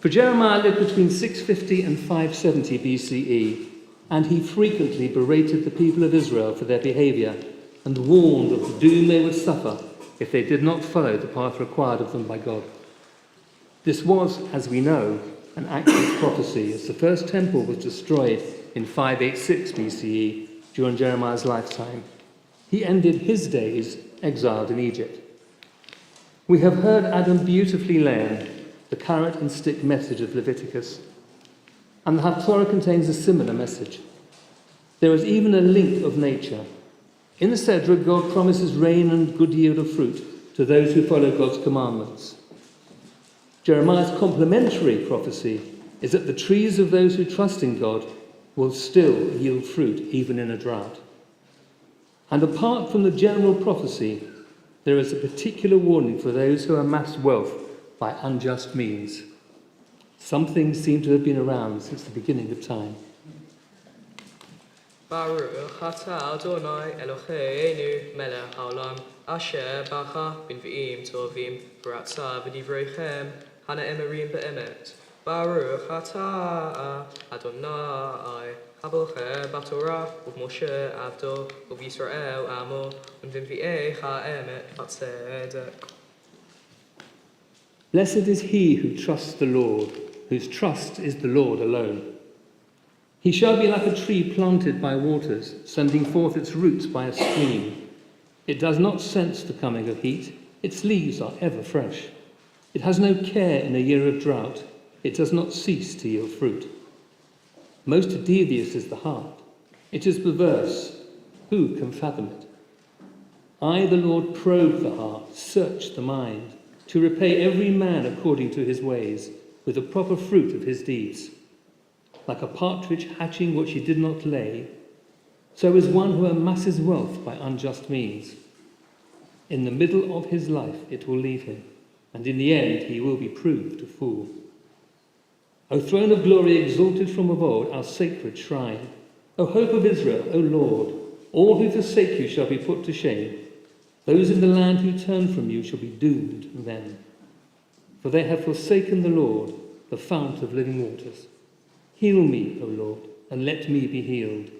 For Jeremiah lived between 650 and 570 BCE, and he frequently berated the people of Israel for their behaviour and warned of the doom they would suffer if they did not follow the path required of them by God. This was, as we know, an accurate prophecy, as the first temple was destroyed in 586 BCE during Jeremiah's lifetime. He ended his days exiled in Egypt. We have heard Adam beautifully lay the carrot and stick message of Leviticus, and the Haftarah contains a similar message. There is even a link of nature. In the Sedra, God promises rain and good yield of fruit to those who follow God's commandments. Jeremiah's complementary prophecy is that the trees of those who trust in God will still yield fruit even in a drought. And apart from the general prophecy, there is a particular warning for those who amass wealth by unjust means. Some things seem to have been around since the beginning of time. Baruch atah Adonai Eloheinu melech haolam asher bacha b'nvi'im tovim v'ratzah v'divreichem hana'emerim be'emet. Baruch atah Adonai Habocher b'Torah u'Moshe avdo u'Yisrael amo u'v'nvi'ei ha'emet v'tzedek. Blessed is he who trusts the Lord, whose trust is the Lord alone. He shall be like a tree planted by waters, sending forth its roots by a stream. It does not sense the coming of heat. Its leaves are ever fresh. It has no care in a year of drought. It does not cease to yield fruit. Most devious is the heart. It is perverse. Who can fathom it? I, the Lord, probe the heart, search the mind, to repay every man according to his ways, with the proper fruit of his deeds. Like a partridge hatching what she did not lay, so is one who amasses wealth by unjust means. In the middle of his life it will leave him, and in the end he will be proved a fool. O throne of glory, exalted from of old, our sacred shrine, O hope of Israel, O Lord, all who forsake you shall be put to shame. Those in the land who turn from you shall be doomed then. For they have forsaken the Lord, the fount of living waters. Heal me, O Lord, and let me be healed.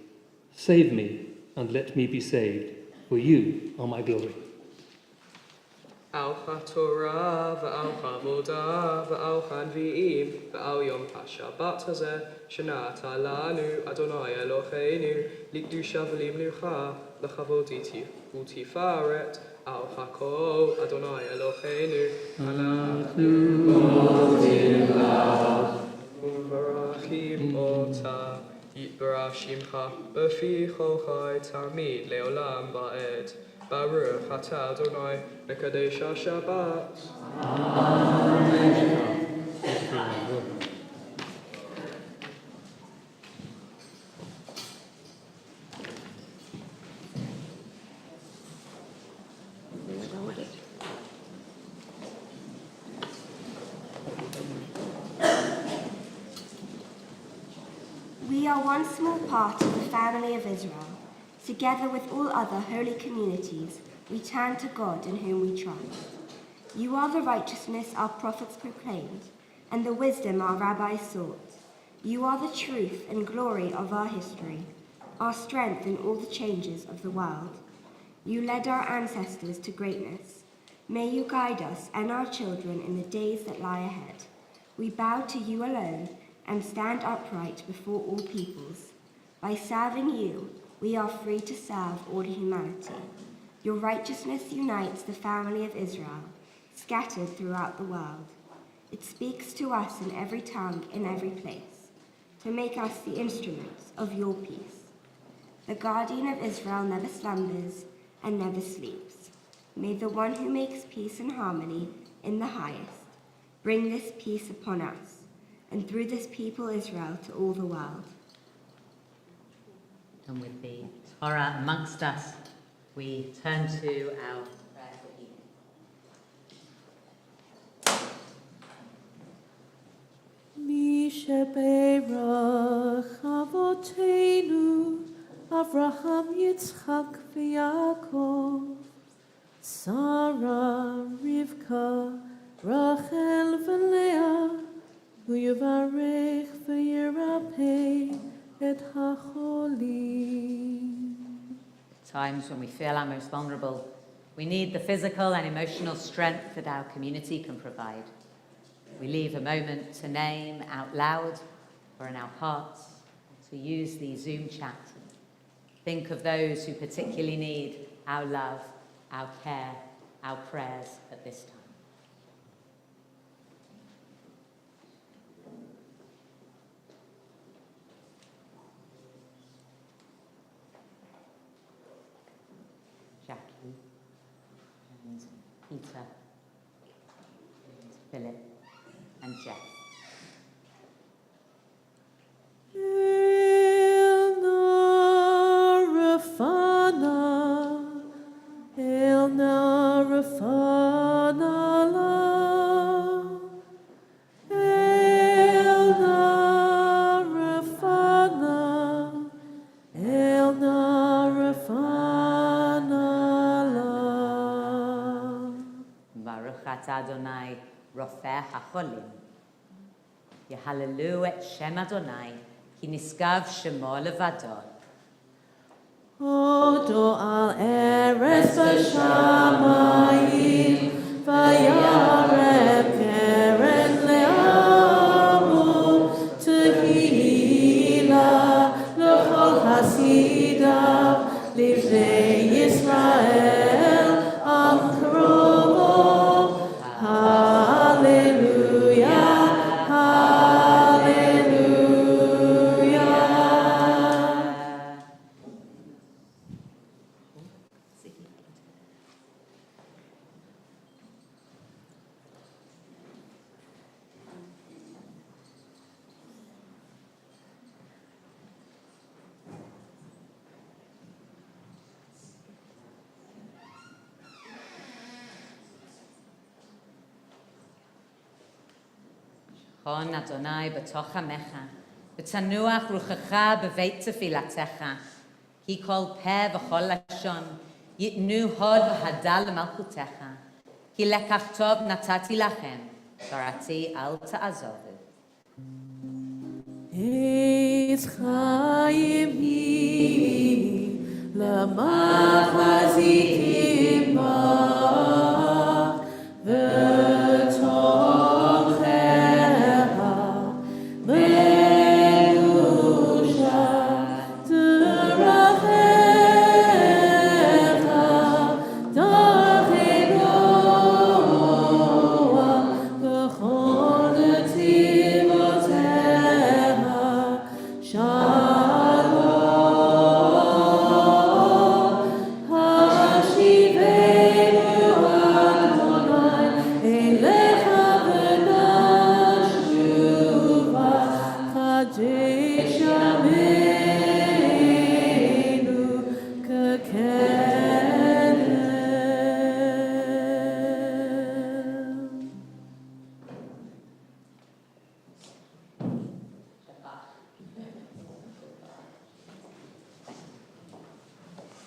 Save me, and let me be saved, for you are my glory. Al Torah, v'al Avodah, v'al Hanvi'im, v'al Yom HaShabbat hazeh, shenata lanu Adonai Eloheinu, likdusha v'limnucha, l'chavod u'tifaret, al hakol Adonai Eloheinu, u'varachim ota, yitbarach shimcha, b'fi chochai tamid leolam ba'ed. Baruch atah Adonai Kaddish Shabbat. We are one small part of the family of Israel. Together with all other holy communities, we turn to God in whom we trust. You are the righteousness our prophets proclaimed, and the wisdom our rabbis sought. You are the truth and glory of our history, our strength in all the changes of the world. You led our ancestors to greatness. May you guide us and our children in the days that lie ahead. We bow to you alone and stand upright before all peoples. By serving you, we are free to serve all humanity. Your righteousness unites the family of Israel, scattered throughout the world. It speaks to us in every tongue, in every place, to make us the instruments of your peace. The guardian of Israel never slumbers and never sleeps. May the one who makes peace and harmony in the highest bring this peace upon us, and through this people Israel to all the world. And with the Torah amongst us, we turn to our prayer for healing. Mi sheberach avoteinu Avraham, Yitzchak, v'Yaakov, Sarah, Rivka, Rachel, v'Leah, hu yivarech v'yirapeh et hacholim. Times when we feel our most vulnerable, we need the physical and emotional strength that our community can provide. We leave a moment to name out loud or in our hearts, to use the Zoom chat. Think of those who particularly need our love, our care, our prayers at this time. Jackie and Peter and Philip and Jeff. Adonai Rofeh HaCholim. Yehallelu et Shem Adonai, ki niskav shemo levado. Odo al eretz b'shamayim, vayarem keren le'amu, tehila l'chol hasidav, livnei Yisrael, am krovo. Hallelujah, hallelujah. Chon Adonai b'toch amecha, v'tanuach ruchacha b'veit tefilatecha, ki kol peh v'chol lashon, yitnu hod v'hadal malchutecha, ki lekach tov natati lachem, torati al ta'azovu. Eitz Chaim hi, l'machazikim bach, v'tochecha, be'yusha, t'rachecha, t'achenoa, v'chol tzivotech, Shalom, hashivenu Adonai, elecha v'nashuva, Kaddish Yameinu k'kedem.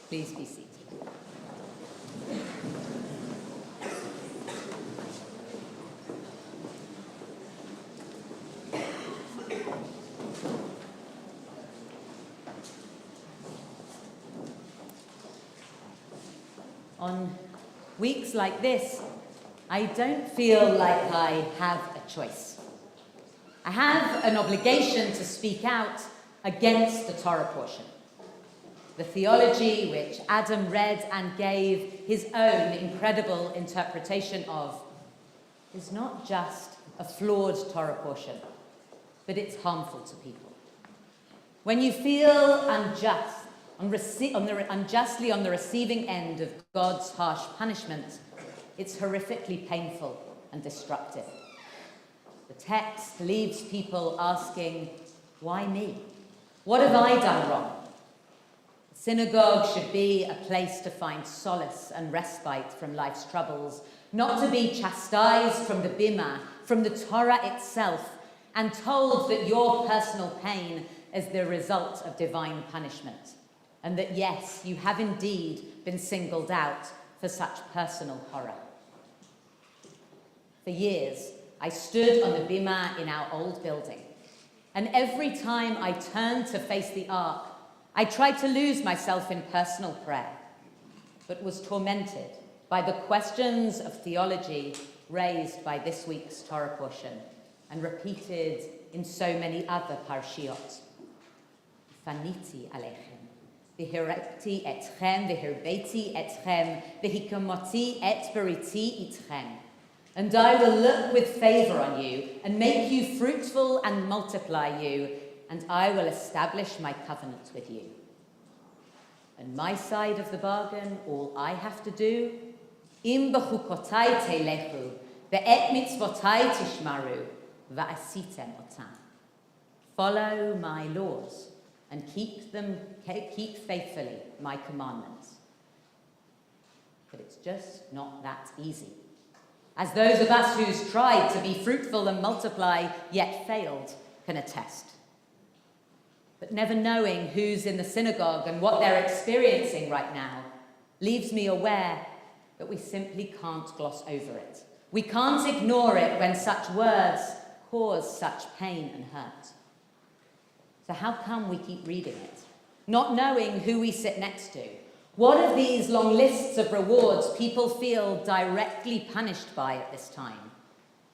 Please be seated. On weeks like this, I don't feel like I have a choice. I have an obligation to speak out against the Torah portion. The theology which Adam read and gave his own incredible interpretation of is not just a flawed Torah portion, but it's harmful to people. When you feel unjustly on the receiving end of God's harsh punishment, it's horrifically painful and destructive. The text leaves people asking, why me? What have I done wrong? Synagogue should be a place to find solace and respite from life's troubles, not to be chastised from the bima, from the Torah itself, and told that your personal pain is the result of divine punishment, and that yes, you have indeed been singled out for such personal horror. For years, I stood on the bima in our old building, and every time I turned to face the ark, I tried to lose myself in personal prayer, but was tormented by the questions of theology raised by this week's Torah portion and repeated in so many other parshiot. Faniti aleichem, v'hirakti etchem, v'hirbeiti etchem, v'hikamoti et beriti itchem. And I will look with favor on you and make you fruitful and multiply you, and I will establish my covenant with you. And my side of the bargain, all I have to do, im b'chukotai telechu, ve'et mitzvotai tishmaru, va'asitem otam. Follow my laws and keep faithfully my commandments. But it's just not that easy. As those of us who's tried to be fruitful and multiply, yet failed, can attest. But never knowing who's in the synagogue and what they're experiencing right now leaves me aware that we simply can't gloss over it. We can't ignore it when such words cause such pain and hurt. So how come we keep reading it, not knowing who we sit next to? What of these long lists of rewards people feel directly punished by at this time?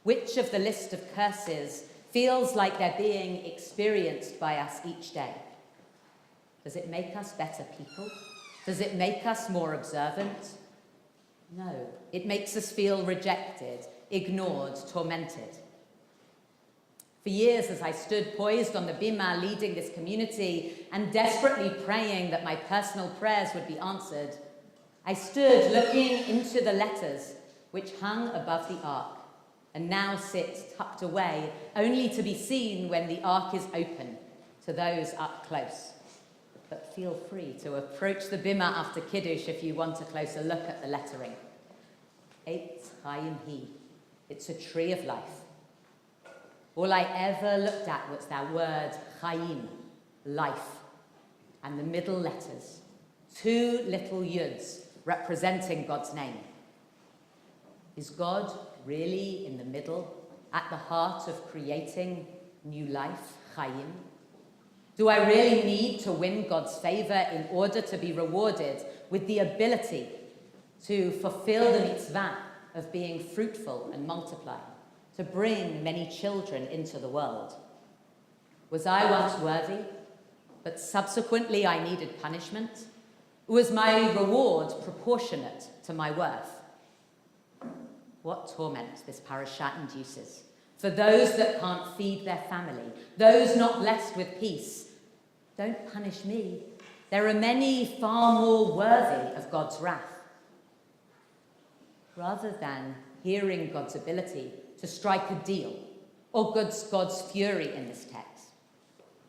Which of the list of curses feels like they're being experienced by us each day? Does it make us better people? Does it make us more observant? No, it makes us feel rejected, ignored, tormented. For years, as I stood poised on the bima leading this community and desperately praying that my personal prayers would be answered, I stood looking into the letters which hung above the ark and now sit tucked away, only to be seen when the ark is open to those up close. But feel free to approach the bima after Kiddush if you want a closer look at the lettering. Eitz Chaim Hi. It's a tree of life. all I ever looked at was that word chaim, life, and the middle letters, 2 little yuds representing God's name. Is God really in the middle, at the heart of creating new life, chaim? Do I really need to win God's favor in order to be rewarded with the ability to fulfill the mitzvah of being fruitful and multiply, to bring many children into the world? Was I once worthy, but subsequently I needed punishment? Was my reward proportionate to my worth? What torment this parasha induces for those that can't feed their family, those not blessed with peace. Don't punish me. There are many far more worthy of God's wrath. Rather than hearing God's ability to strike a deal or God's fury in this text,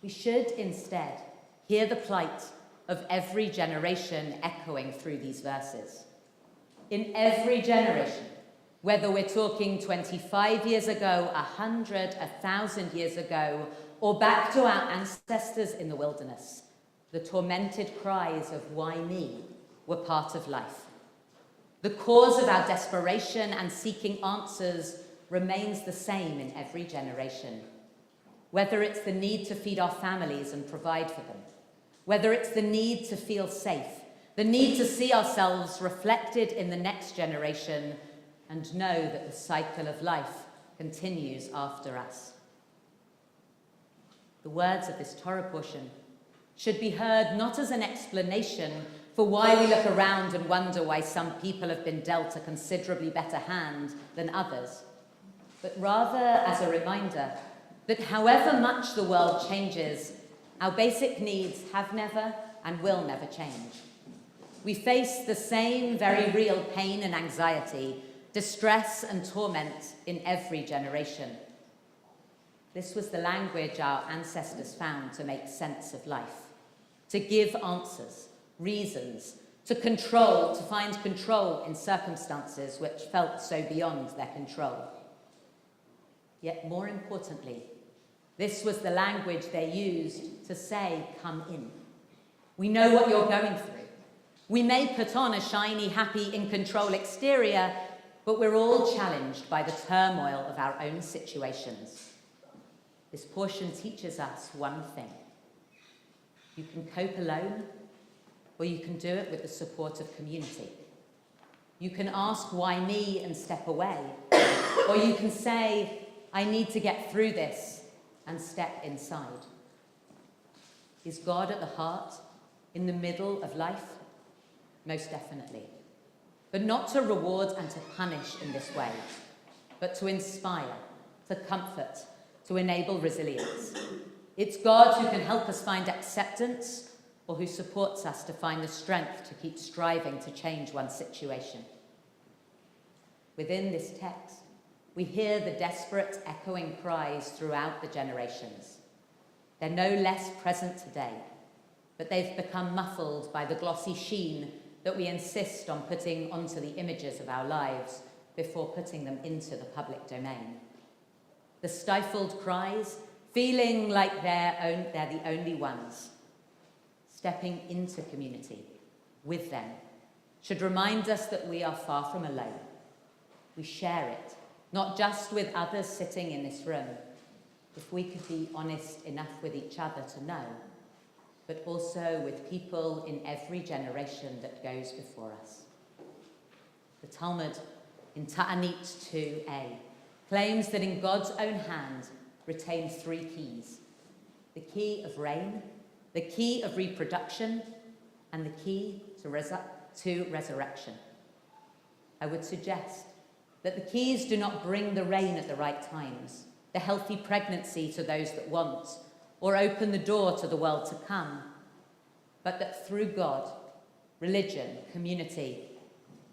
we should instead hear the plight of every generation echoing through these verses. In every generation, whether we're talking 25 years ago, 100, 1,000 years ago, or back to our ancestors in the wilderness, the tormented cries of "why me" were part of life. The cause of our desperation and seeking answers remains the same in every generation. Whether it's the need to feed our families and provide for them, whether it's the need to feel safe, the need to see ourselves reflected in the next generation and know that the cycle of life continues after us. The words of this Torah portion should be heard not as an explanation for why we look around and wonder why some people have been dealt a considerably better hand than others, but rather as a reminder that however much the world changes, our basic needs have never and will never change. We face the same very real pain and anxiety, distress and torment in every generation. This was the language our ancestors found to make sense of life, to give answers, reasons, to find control in circumstances which felt so beyond their control. Yet more importantly, this was the language they used to say, "Come in. We know what you're going through. We may put on a shiny, happy, in-control exterior, but we're all challenged by the turmoil of our own situations." This portion teaches us one thing. You can cope alone, or you can do it with the support of community. You can ask, "Why me?" and step away, or you can say, "I need to get through this," and step inside. Is God at the heart, in the middle of life? Most definitely. But not to reward and to punish in this way, but to inspire, to comfort, to enable resilience. It's God who can help us find acceptance, or who supports us to find the strength to keep striving to change one's situation. Within this text, we hear the desperate echoing cries throughout the generations. They're no less present today, but they've become muffled by the glossy sheen that we insist on putting onto the images of our lives before putting them into the public domain. The stifled cries, feeling like they're the only ones. Stepping into community with them should remind us that we are far from alone. We share it, not just with others sitting in this room, if we could be honest enough with each other to know, but also with people in every generation that goes before us. The Talmud in Ta'anit 2a claims that in God's own hand retain 3 keys: the key of rain, the key of reproduction, and the key to resurrection. I would suggest that the keys do not bring the rain at the right times, the healthy pregnancy to those that want, or open the door to the world to come, but that through God, religion, community,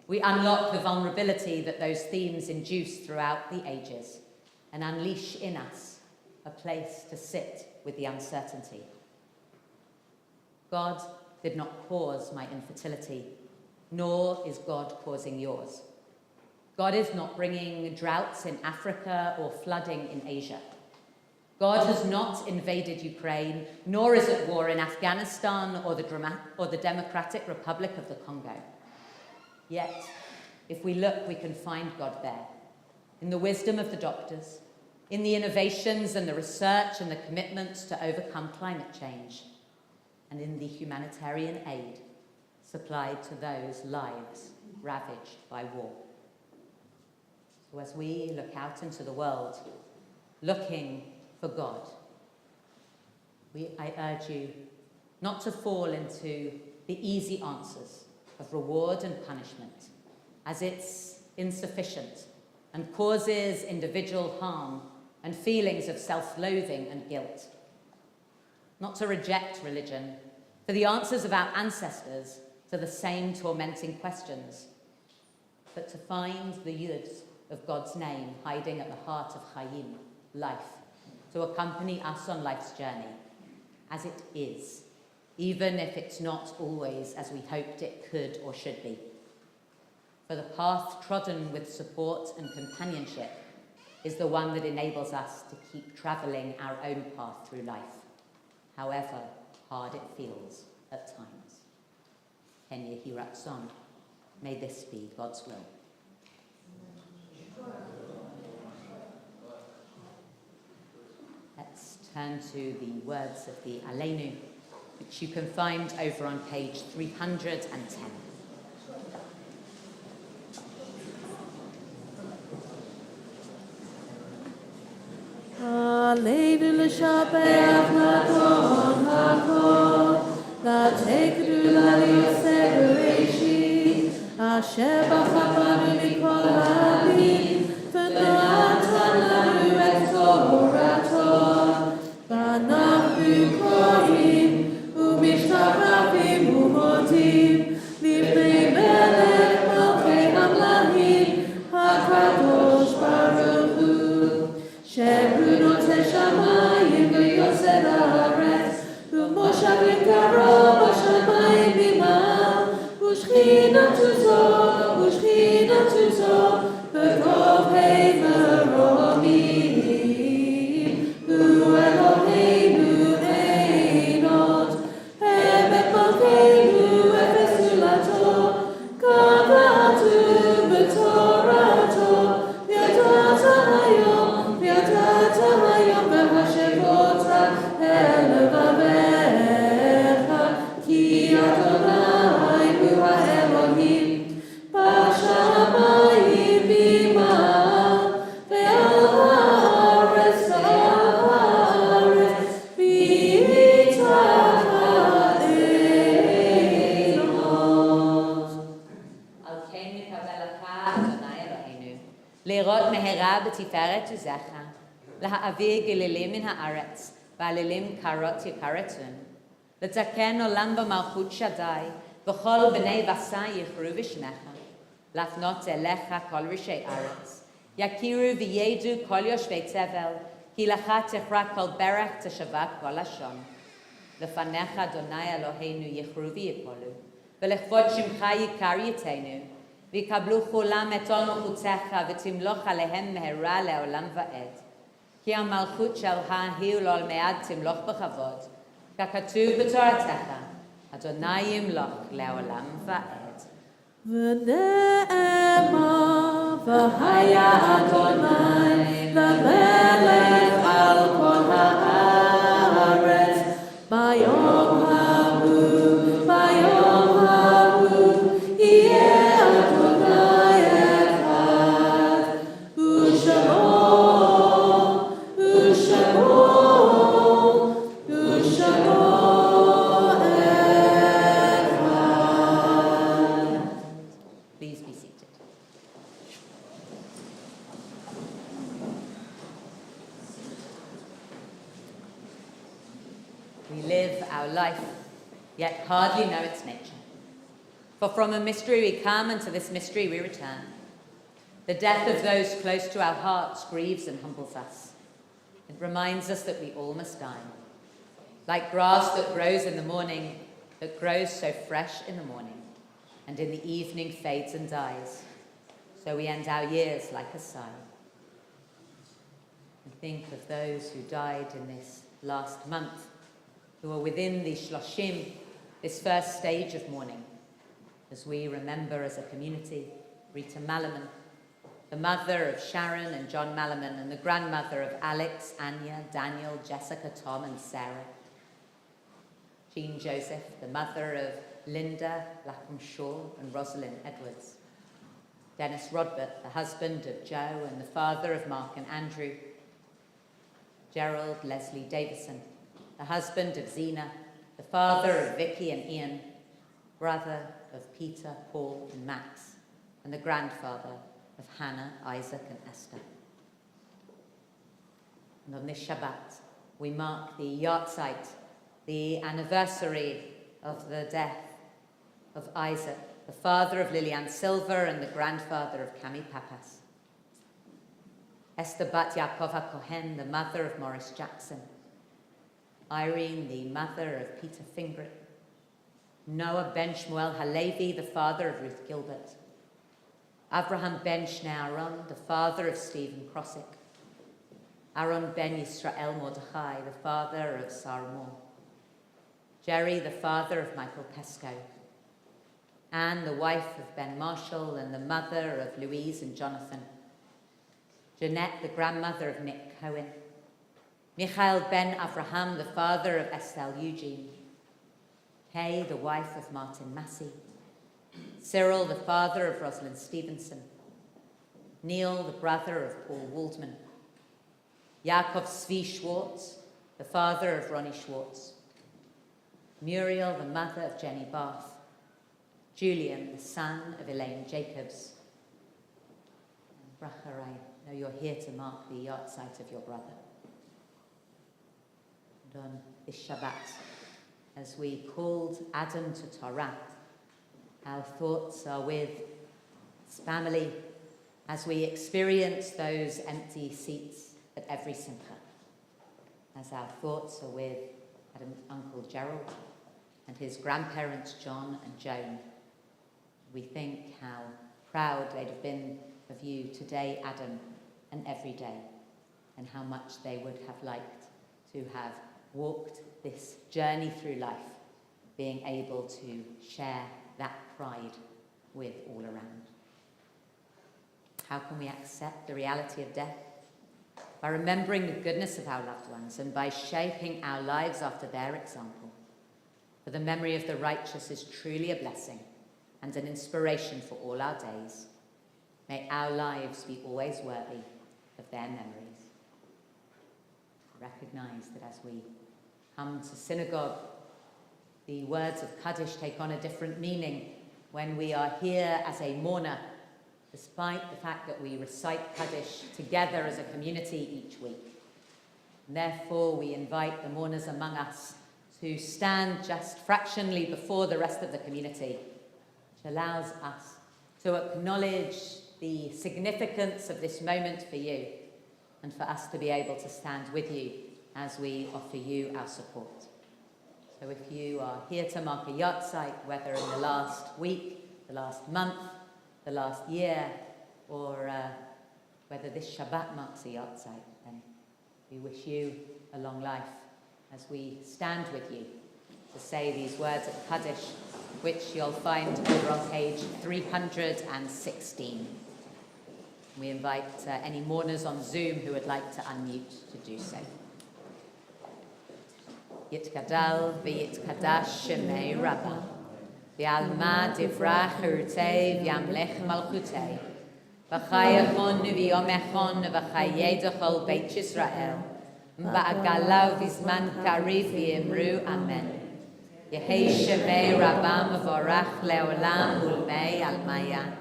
we unlock the vulnerability that those themes induce throughout the ages and unleash in us a place to sit with the uncertainty. God did not cause my infertility, nor is God causing yours. God is not bringing droughts in Africa or flooding in Asia. God has not invaded Ukraine, nor is at war in Afghanistan or the Democratic Republic of the Congo. Yet, if we look, we can find God there, in the wisdom of the doctors, in the innovations and the research and the commitments to overcome climate change, and in the humanitarian aid supplied to those lives ravaged by war. So as we look out into the world, looking for God, I urge you not to fall into the easy answers of reward and punishment, as it's insufficient and causes individual harm and feelings of self-loathing and guilt. Not to reject religion, for the answers of our ancestors to the same tormenting questions, but to find the yuds of God's name hiding at the heart of Chaim, life, to accompany us on life's journey, as it is, even if it's not always as we hoped it could or should be. For the path trodden with support and companionship is the one that enables us to keep travelling our own path through life, however hard it feels at times. Ken Yehi Ratzon, may this be God's will. Let's turn to the words of the Aleinu, which you can find over on page 310. Aleinu l'shabeach l'adon hakol, l'tekdu l'aliseh b'reishi, asher b'chabanu mikol ha'adim, v'natan lanu et Torato, v'anachnu korim, u'mishtachavim u'modim, l'ifnei melech malchei hamlachim, hakadosh baruch hu, she'bunot hashamayim v'yosed haaretz, u'moshavim karo b'shamayim b'imam, u'shchinatu zo, v'kov hei meromim, hu Eloheinu einot, emet malkeinu efes zulato, kavatu b'torato, v'yatata hayom v'hashevota el levavecha, ki Adonai hu ha'Elohim, b'shamayim b'imam, ve'al ha'aretz v'itach ha'einot. על כן מקבלך, אדוני אלוהינו, לראות מהרה בתפארת עוזך, להעביר גלילים מן הארץ, ועלילים קרות יקרתון, לתקן עולם במלכות שדי, וכל בני בשר יכרו בשמך, להפנות אליך כל ראשי ארץ, יכירו וידעו כל יושבי תבל, כי לך תכרע כל ברך תשבע כל לשון. לפניך, אדוני אלוהינו, יכרו ויפולו, ולכבוד שמך יקר יתנו, ויקבלו כולם את עול מלכותך, ותמלוך עליהם מהרה לעולם ועד. כי המלכות שלך היא ולעולמי תמלוך בכבוד, ככתוב בתורתך, אדוני ימלוך לעולם ועד. ונאמר, והיה אדוני למלך על כל הארץ, ביום ההוא יהיה אדוני אחד, ושמו אחד. Please be seated. We live our life, yet hardly know its nature. For from a mystery we come, and to this mystery we return. The death of those close to our hearts grieves and humbles us. It reminds us that we all must die. Like grass that grows in the morning, that grows so fresh in the morning, and in the evening fades and dies, so we end our years like a sigh. and think of those who died in this last month, who are within the Shloshim, this first stage of mourning, as we remember as a community Rita Malaman, the mother of Sharon and John Malaman, and the grandmother of Alex, Anya, Daniel, Jessica, Tom, and Sarah. Jean Joseph, the mother of Linda, Lapham Shaw, and Rosalind Edwards. Dennis Rodbert, the husband of Joe and the father of Mark and Andrew. Gerald Leslie Davison, the husband of Zena, the father of Vicky and Ian, brother of Peter, Paul, and Max, and the grandfather of Hannah, Isaac, and Esther. And on this Shabbat, we mark the yahrzeit, the anniversary of the death of Isaac, the father of Lillian Silver and the grandfather of Cami Papas. Esther Bat Yaakov HaKohen, the mother of Morris Jackson. Irene, the mother of Peter Fingret. Noah Ben Shmuel Halevi, the father of Ruth Gilbert. Abraham Ben Shnearon, the father of Stephen Crossick. Aaron Ben Yisrael Mordechai, the father of Sarah Moore. Jerry, the father of Michael Pesco. Anne, the wife of Ben Marshall and the mother of Louise and Jonathan. Jeanette, the grandmother of Nick Cohen. Michael Ben Avraham, the father of Estelle Eugene. Kay, the wife of Martin Massey. Cyril, the father of Rosalind Stevenson. Neil, the brother of Paul Waldman. Yaakov Zvi Schwartz, the father of Ronnie Schwartz. Muriel, the mother of Jenny Barth. Julian, the son of Elaine Jacobs. And Bracha, I know you're here to mark the yahrzeit of your brother. And on this Shabbat, as we called Adam to Torah, our thoughts are with his family as we experience those empty seats at every simcha. As our thoughts are with Adam's uncle Gerald and his grandparents John and Joan. We think how proud they'd have been of you today, Adam, and every day, and how much they would have liked to have walked this journey through life, being able to share that pride with all around. How can we accept the reality of death? By remembering the goodness of our loved ones and by shaping our lives after their example. For the memory of the righteous is truly a blessing and an inspiration for all our days. May our lives be always worthy of their memories. Recognize that as we come to synagogue, the words of Kaddish take on a different meaning when we are here as a mourner, despite the fact that we recite Kaddish together as a community each week. And therefore, we invite the mourners among us to stand just fractionally before the rest of the community, which allows us to acknowledge the significance of this moment for you and for us to be able to stand with you as we offer you our support. So if you are here to mark a yahrzeit, whether in the last week, the last month, the last year, or whether this Shabbat marks a yahrzeit, then we wish you a long life as we stand with you to say these words of Kaddish, which you'll find over on page 316. We invite any mourners on Zoom who would like to unmute to do so. Yitkadal v'yitkadash shemei Rabbah, v'alma divrach chirutei v'yamlech malchutei, v'chayachon v'yomechon v'chayei d'chol Beit Yisrael, v'agalau v'zman kariv v'yimru amen. Yehei shemei Rabbah mevorach leolam ulmei almaya.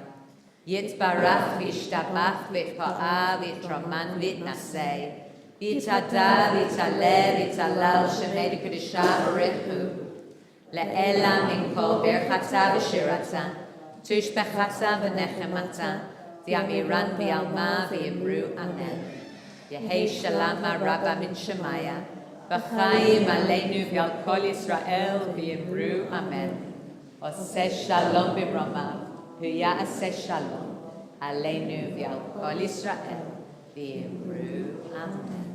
Yitbarach v'yishtabach v'yitpa'ah v'yitroman v'yitnasei. V'yitada v'yitaleh v'yitalal shemei d'kedusha barechu. Le'ela min kol berchata v'shirata. Tushbechata v'nechemata. V'yamiran v'yalma v'yimru amen. Yehei shalom Rabbah min shemaya. V'chaim aleinu v'yal kol Yisrael v'yimru amen. Oseh shalom b'mromav. V'ya'aseh shalom aleinu v'yal kol Yisrael v'yimru amen.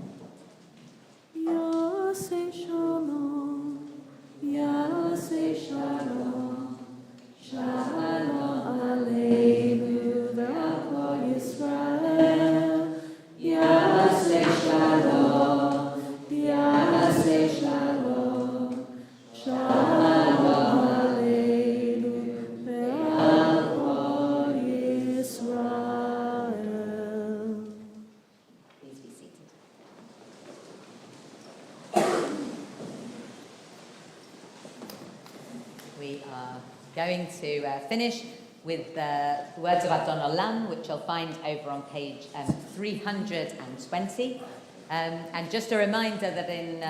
we are going to finish with the words of Adon Olam, which you'll find over on page 320. And just a reminder that in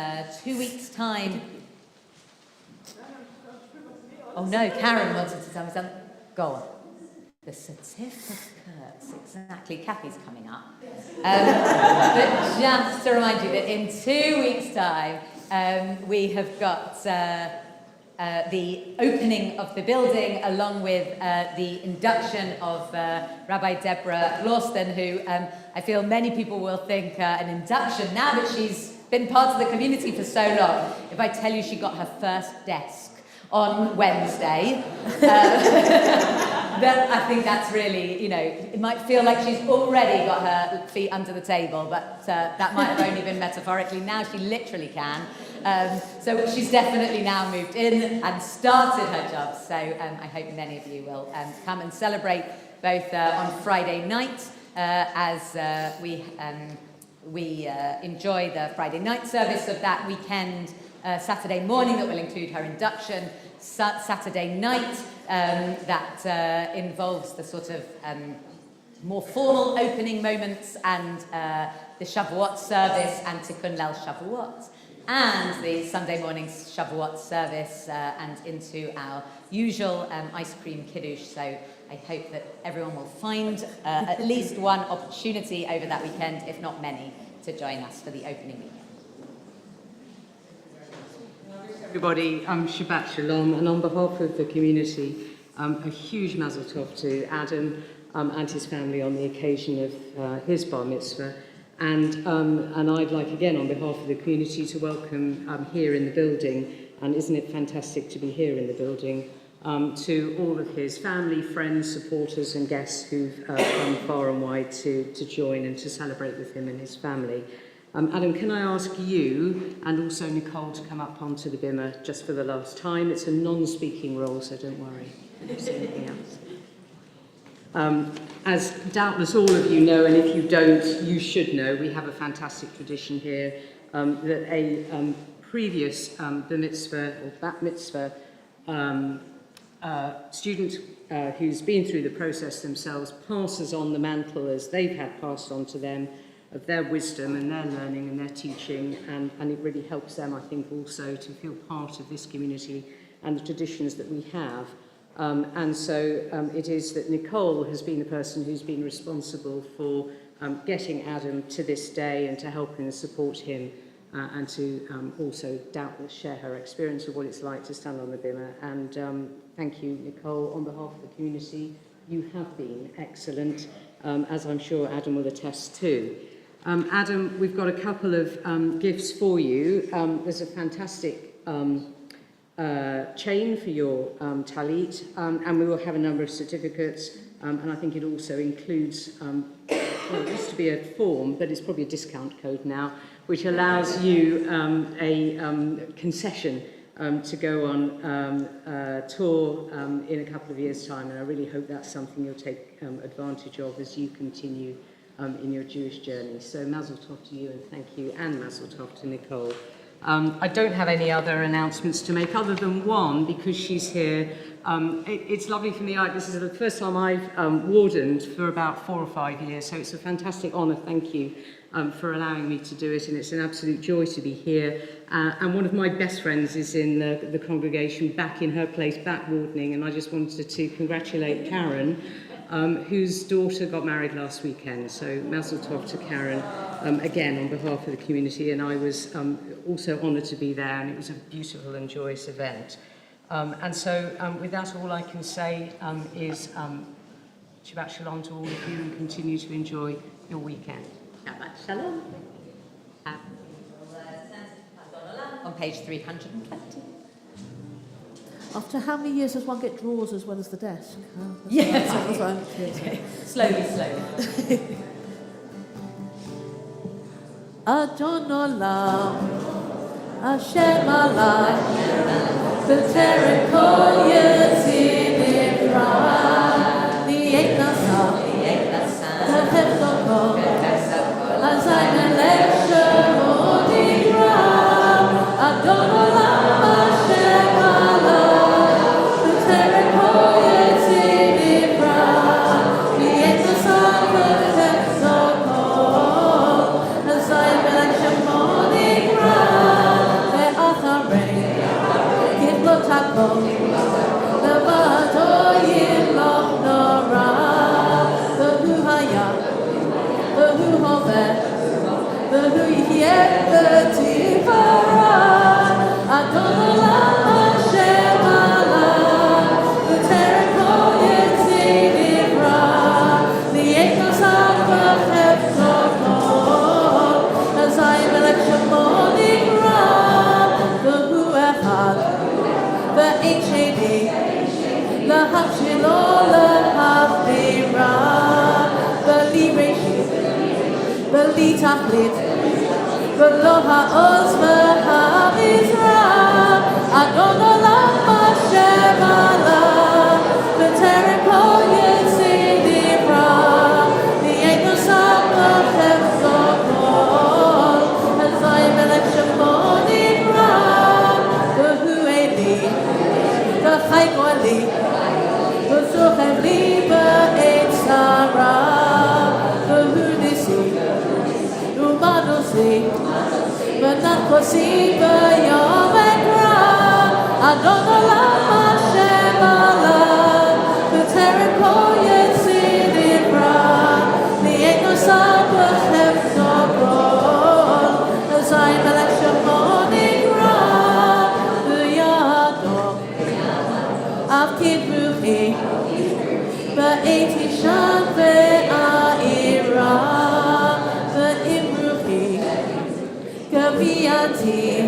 2 weeks' time... Oh no, Karen wanted to tell me something. Go on. The certificates, exactly. Kathy's coming up. But just to remind you that in 2 weeks' time, we have got the opening of the building, along with the induction of Rabbi Deborah Lawston, who I feel many people will think an induction now that she's been part of the community for so long. If I tell you she got her first desk on Wednesday, then I think that's really, it might feel like she's already got her feet under the table, but that might have only been metaphorically. Now she literally can. So she's definitely now moved in and started her job. So I hope many of you will come and celebrate both on Friday night as we enjoy the Friday night service of that weekend, Saturday morning that will include her induction, Saturday night that involves the sort of more formal opening moments and the Shavuot service and Tikkun Leil Shavuot, and the Sunday morning Shavuot service and into our usual ice cream Kiddush. So I hope that everyone will find at least one opportunity over that weekend, if not many, to join us for the opening weekend. Everybody, Shabbat Shalom, and on behalf of the community, a huge Mazal Tov to Adam and his family on the occasion of his bar mitzvah, and I'd like again on behalf of the community to welcome here in the building, and isn't it fantastic to be here in the building, to all of his family, friends, supporters and guests who've come far and wide to join and to celebrate with him and his family. Adam, can I ask you and also Nicole to come up onto the bimah just for the last time? It's a non-speaking role, so don't worry if you see anything else. As doubtless all of you know, and if you don't, you should know, we have a fantastic tradition here that a previous bar mitzvah or bat mitzvah student who's been through the process themselves passes on the mantle as they've had passed on to them, of their wisdom and their learning and their teaching, and it really helps them, I think, also to feel part of this community and the traditions that we have. And so it is that Nicole has been the person who's been responsible for getting Adam to this day and to help and support him, and to also doubtless share her experience of what it's like to stand on the bimah. And thank you, Nicole, on behalf of the community. You have been excellent, as I'm sure Adam will attest to. Adam, we've got a couple of gifts for you. There's a fantastic chain for your talit, and we will have a number of certificates, and I think it also includes, well, it used to be a form, but it's probably a discount code now, which allows you a concession to go on tour in a couple of years' time, and I really hope that's something you'll take advantage of as you continue in your Jewish journey. So Mazal Tov to you, and thank you, and Mazal Tov to Nicole. I don't have any other announcements to make other than one, because she's here. It's lovely for me. This is the first time I've wardened for about 4 or 5 years, so it's a fantastic honour. Thank you for allowing me to do it, and it's an absolute joy to be here. And one of my best friends is in the congregation, back in her place, back wardening, and I just wanted to congratulate Karen, whose daughter got married last weekend. So Mazal Tov to Karen, again on behalf of the community, and I was also honoured to be there, and it was a beautiful and joyous event. And so with that, all I can say is Shabbat Shalom to all of you, and continue to enjoy your weekend. Shabbat Shalom. On page 320. After how many years does one get drawers as well as the desk? Yes. That's what I'm curious about. Slowly. Adon Olam, Hashem Alai, B'terem kol yetzim nifrad, V'yet nasa, K'tef sokol, Azay melech shemo nifrad, Adon Olam, Hashem Alai, להחליט ולא העוז והמזרח אדון עולם השם עליו בטרם כל יציא דיברה נהיה נוסף בחפצו כל אזי מלך שמו נברא והוא אלי וחי גואלי וסוחב לי בעת צרה והוא ניסי ומנוסי ונח כוסי ביום אקרא אדון עולם השם עליו בטרם כל יציא דיברה נהיה נוסף בחפצו כל אזי מלך שמו נקרא בידו אף כדרוכי בעת ישן ועירה ואם רוחי גבייתי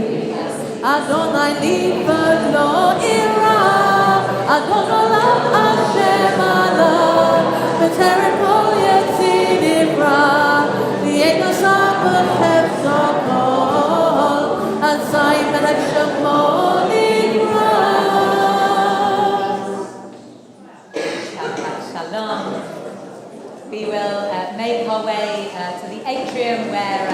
אדוני לי ולא אירא אדון עולם השם עליו בטרם כל יציא דיברה נהיה נוסף בחפצו כל אזי מלך שמו נקרא Shalom. We will make our way to the atrium where